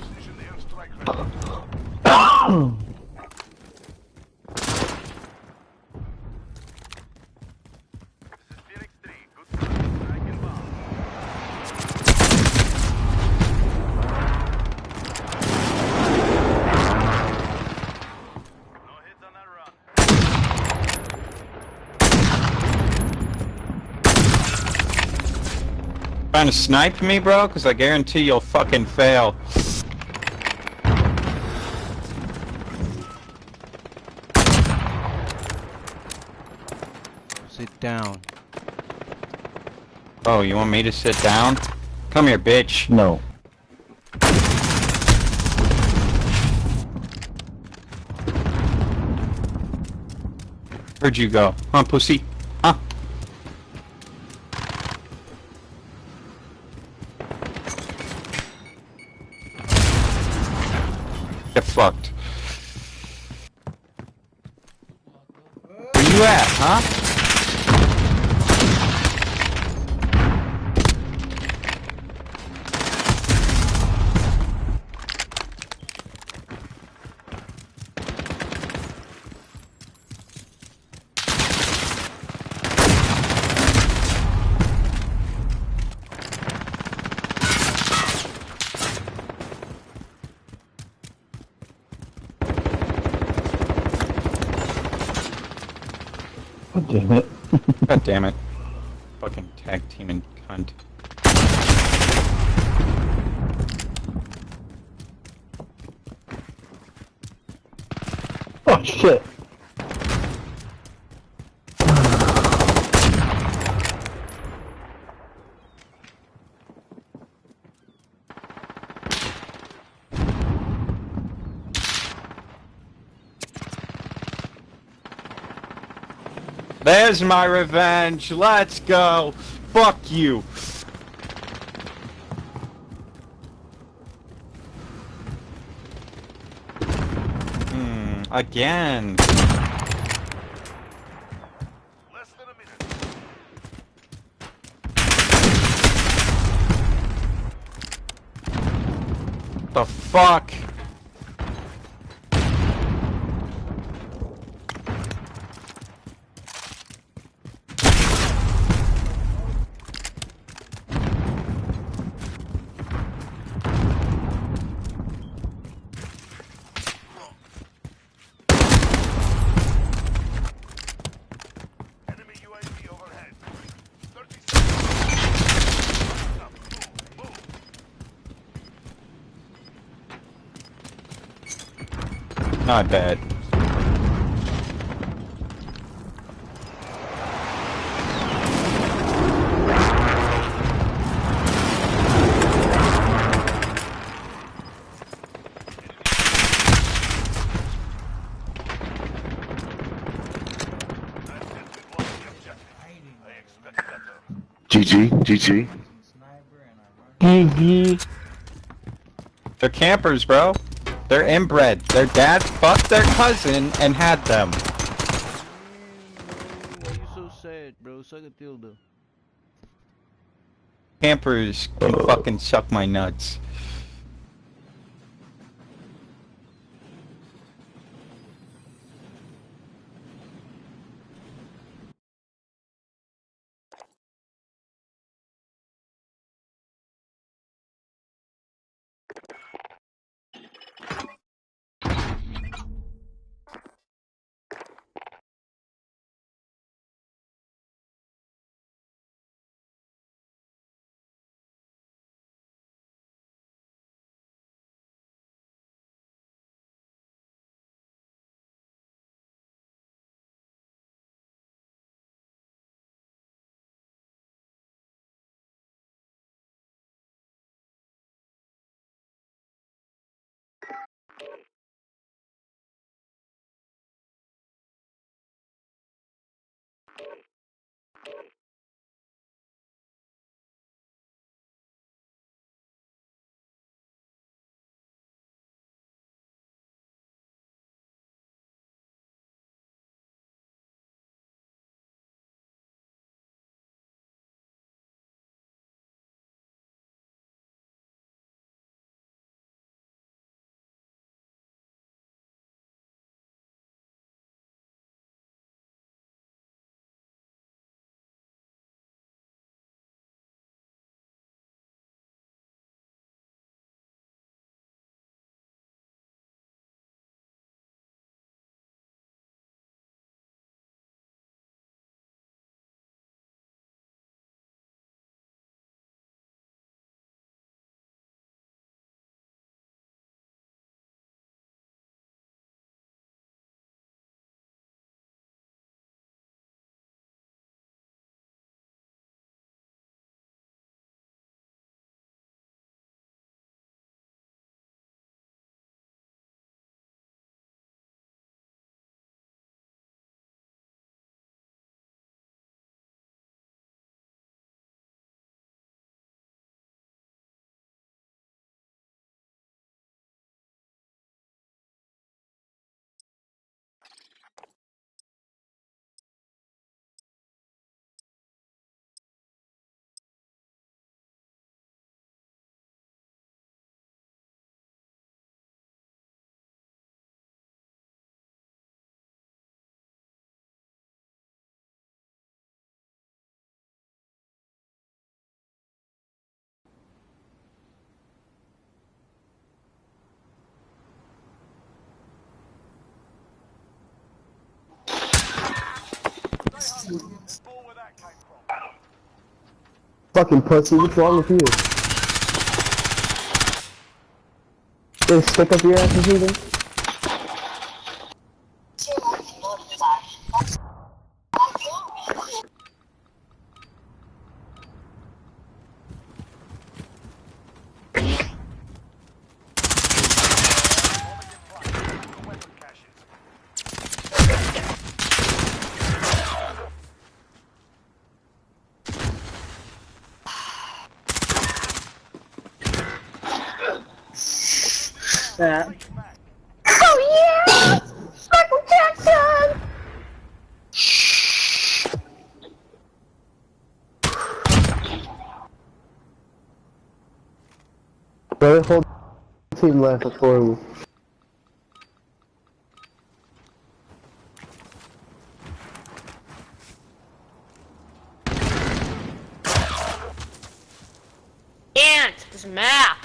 Position the airstrike ready. Trying to snipe me, bro? Because I guarantee you'll fucking fail. Sit down. Oh, you want me to sit down? Come here, bitch. No. Where'd you go? Huh, pussy? Huh? Get fucked. Where you at, huh? God damn it. God damn it. Fucking tag teaming cunt. Oh shit. There's my revenge. Let's go. Fuck you. Again. Less than a minute. The fuck? Enemy UAV overhead. 30 seconds. Move. Not bad. GG, GG. GG. They're campers, bro. They're inbred. Their dad fucked their cousin and had them. Why you so sad, bro? Suck a dildo. Campers can fucking suck my nuts. fucking pussy. What's wrong with you? They stick up your ass or something? Oh yeah! Michael Jackson! The whole team left. That's horrible. And this map.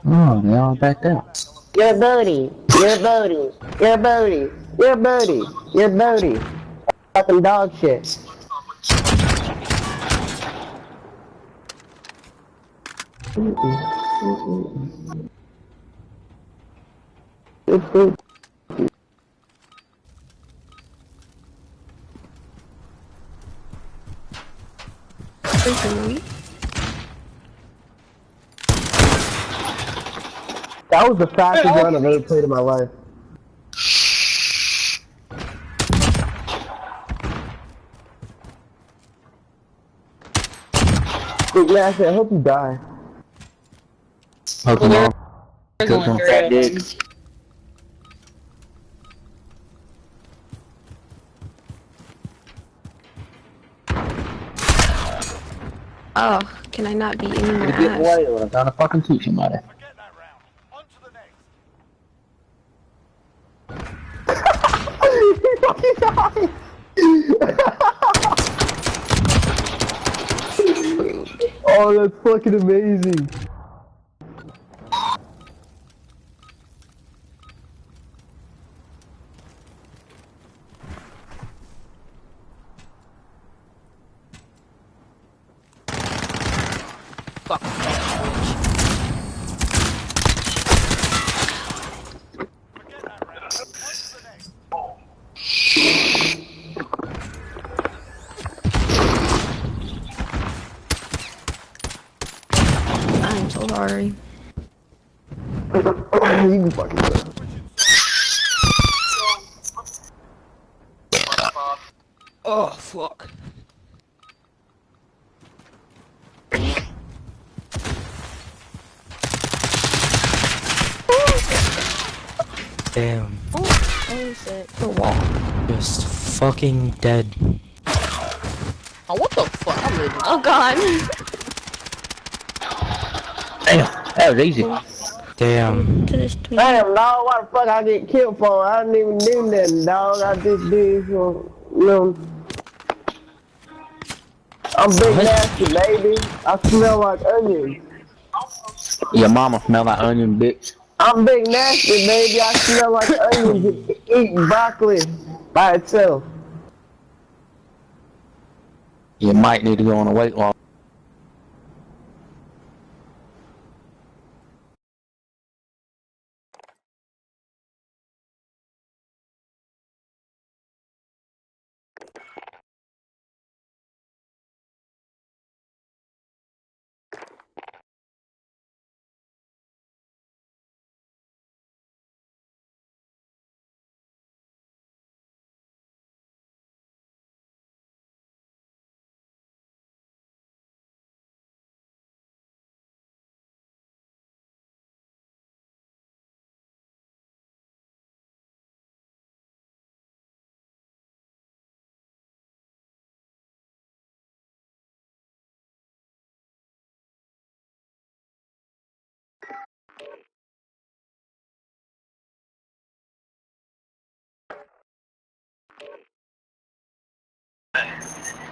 Oh, they all backed out. Your booty. Your booty. Your booty. Your booty. Your booty. Fucking dog shit. That was the fastest run I've ever played in my life. Big Nasty, I hope you die. Hope Well, not. they're going through it. Oh, can I not be any more Get ass? away or I'm gonna fucking teach somebody. Forget that round. On to the next. He fucking died! Oh, that's fucking amazing. Fuck. I'm so sorry. You can fucking die. Oh, fuck. Damn. Oh shit. The wall. Just fucking dead. Oh, what the fuck? I'm leaving. Oh god. Damn, that was easy. Damn. Damn, dog, what the fuck I get killed for? I didn't even do nothing, dog. I just did for, you know. I'm Big Nasty, baby. I smell like onions. Your mama smell like onion, bitch. I'm Big Nasty, baby. I smell like onions and eat broccoli by itself. You might need to go on a weight loss.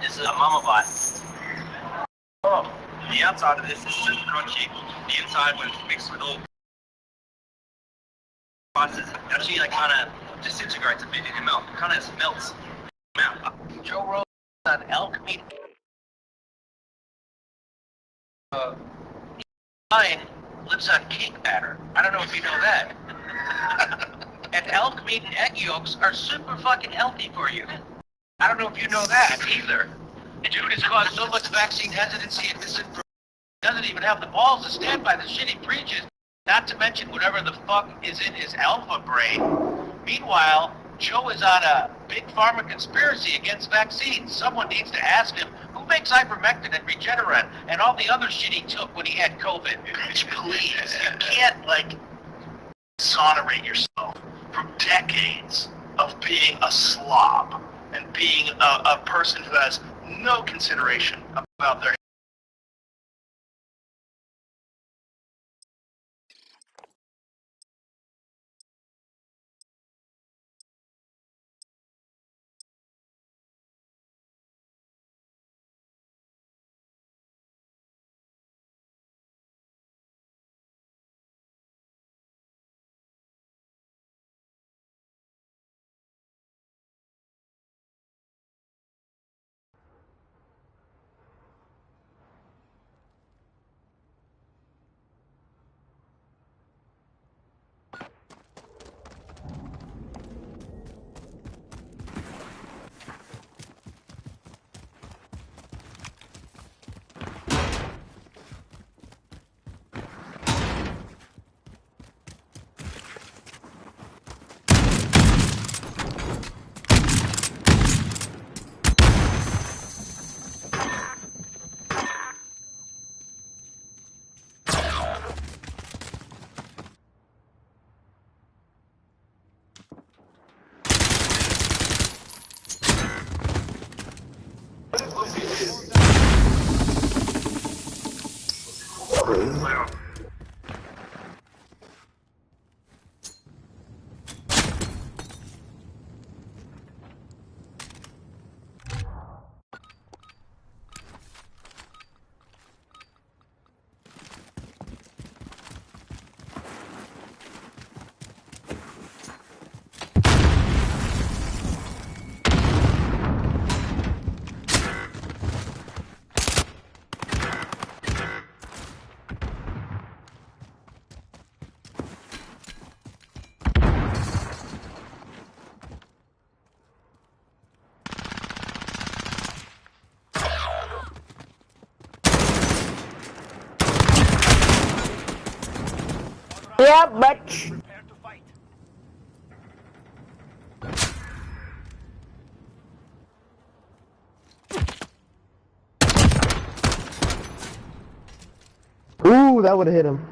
This is a mama bot. Oh, the outside of this is just crunchy. The inside, when it's mixed with all process actually like kind of disintegrates a bit in your mouth. It kind of melts out. Joe Rogan on elk meat. Mine lives on cake batter. I don't know if you know that. And elk meat and egg yolks are super fucking healthy for you. I don't know if you know that either. And dude has caused so much vaccine hesitancy and misinformation. Doesn't even have the balls to stand by the shit he preaches. Not to mention whatever the fuck is in his alpha brain. Meanwhile, Joe is on a big pharma conspiracy against vaccines. Someone needs to ask him who makes ivermectin and Regeneron and all the other shit he took when he had COVID. Bitch, please, you can't like exonerate yourself from decades of being a slob and being a person who has no consideration about their. Yeah, but. Ooh, that would have hit him.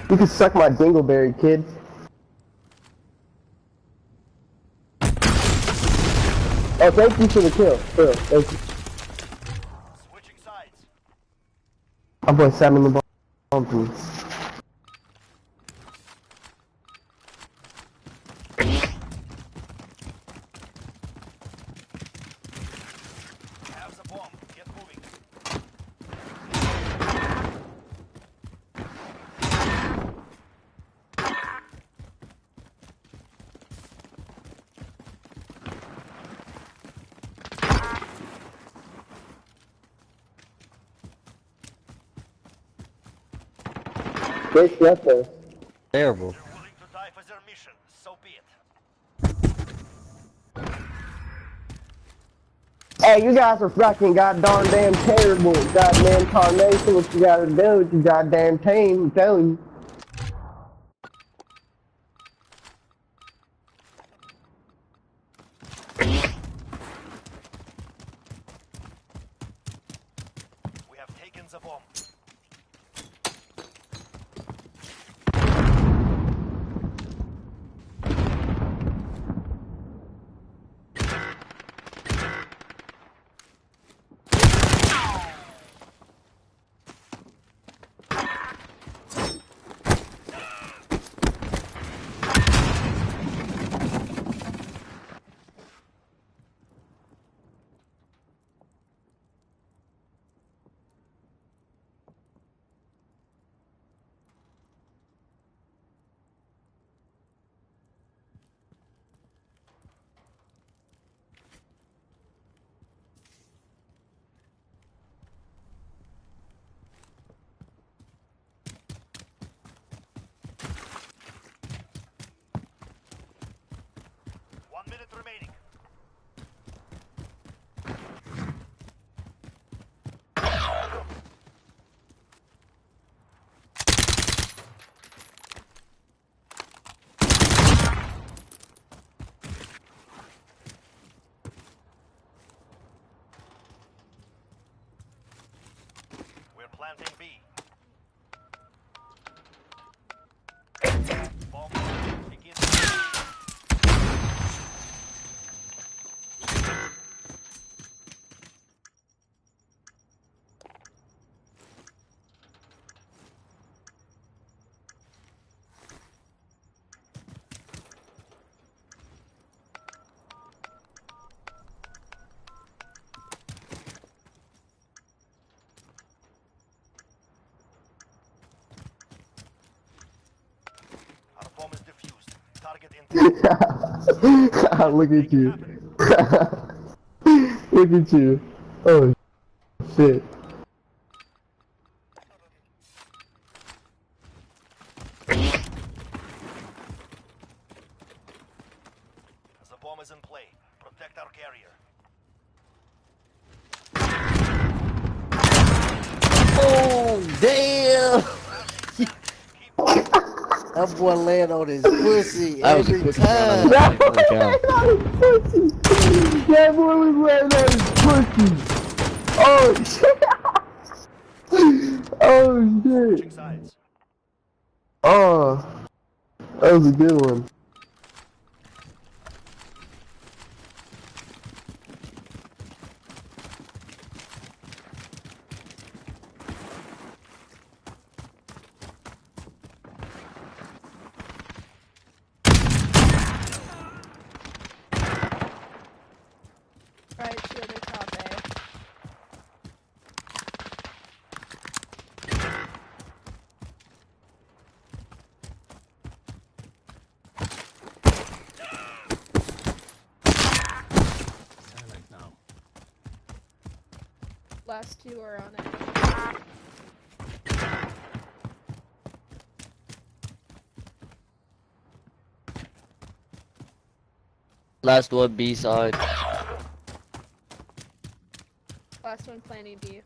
You can suck my dingleberry, kid. Oh, thank you for the kill. Thank you. Switching sides. My boy Simon the bomb, please. Have the bomb. Get moving. They slept us. Terrible. Hey, you guys are fucking goddamn damn terrible. Goddamn carnation, what you gotta do with your goddamn team, I'm telling you. We have taken the bomb. Remaining. We're planting B. Bomb begins. Our bomb is defused. Target Look at you. Look at you. Oh, shit. The bomb is in play. Protect our carrier. Oh, damn! That boy land on his pussy That was a every quick time. round. Holy cow. That boy was laying on his pussy. Oh, shit. Oh, shit. Oh, that was a good one. Right to the top, eh? Last two are on it. Last one B side. Last one planning B.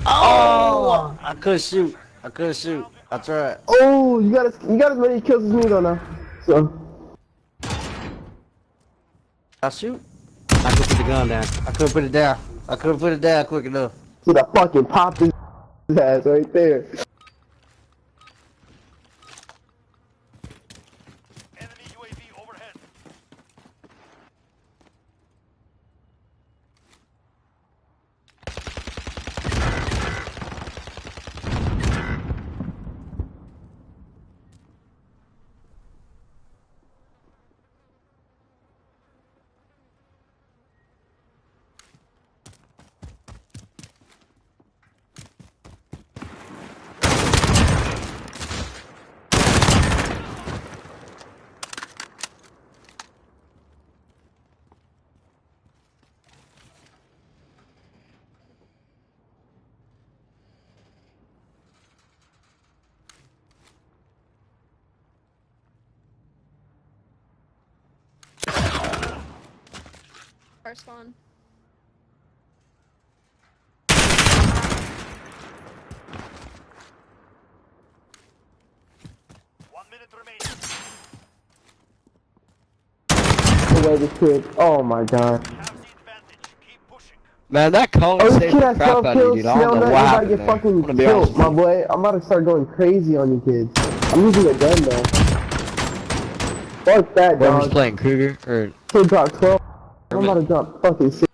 Oh! I couldn't shoot. I couldn't shoot. I tried. Oh, you got as many kills as me though now. So. I shoot. I could put the gun down. I couldn't put it down. I couldn't put it down quick enough. Should I fucking pop his ass right there. Car spawn. The way this kid. Oh my god. Man, that cone Oh, this saved kid the has crap 12 out of you, kills. dude. I don't Snail know nut, what you about to happened get there. fucking I'm gonna be honest killed, my with boy. I'm about to start going crazy on you kids. I'm using a gun though. Fuck that, Whoever's dog. playing Kruger, or... Kid dropped 12. I'm about to drop fucking 6.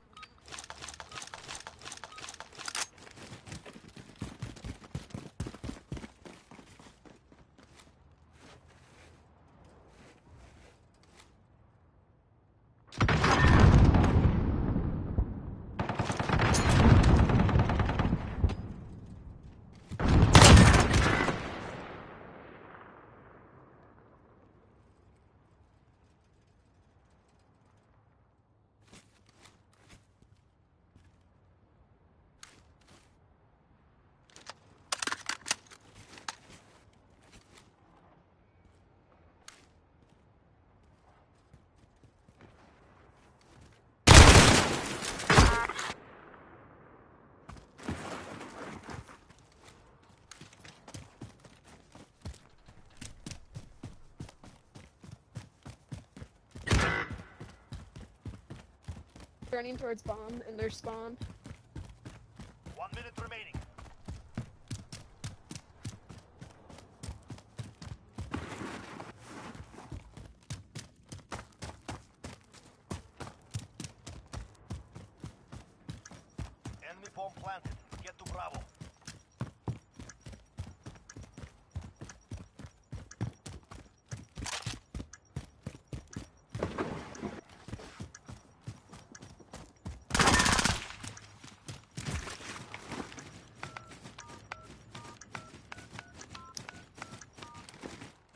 Running towards bomb in their spawn. 1 minute remaining. Enemy bomb planted. Get to Bravo.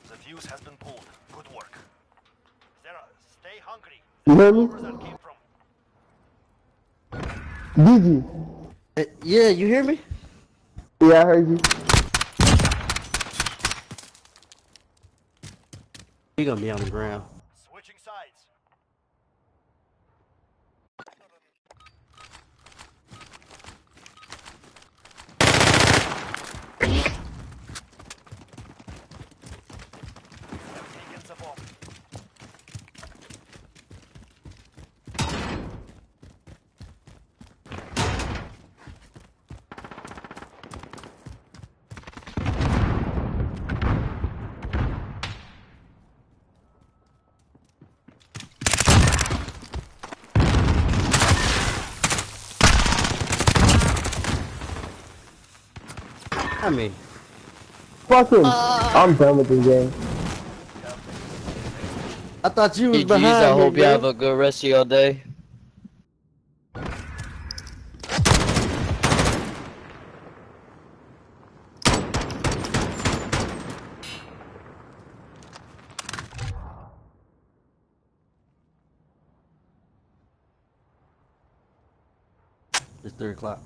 The fuse has been pulled. Good work. Zera, stay hungry. You heard me? Gigi. Yeah, you hear me? Yeah, I heard you. He gonna be on the ground. Switching sides. Taken the bomb. I mean, Fucking. I'm done with this game. I thought you was GG's, behind I me, hope you bro. have a good rest of your day. It's 3 o'clock.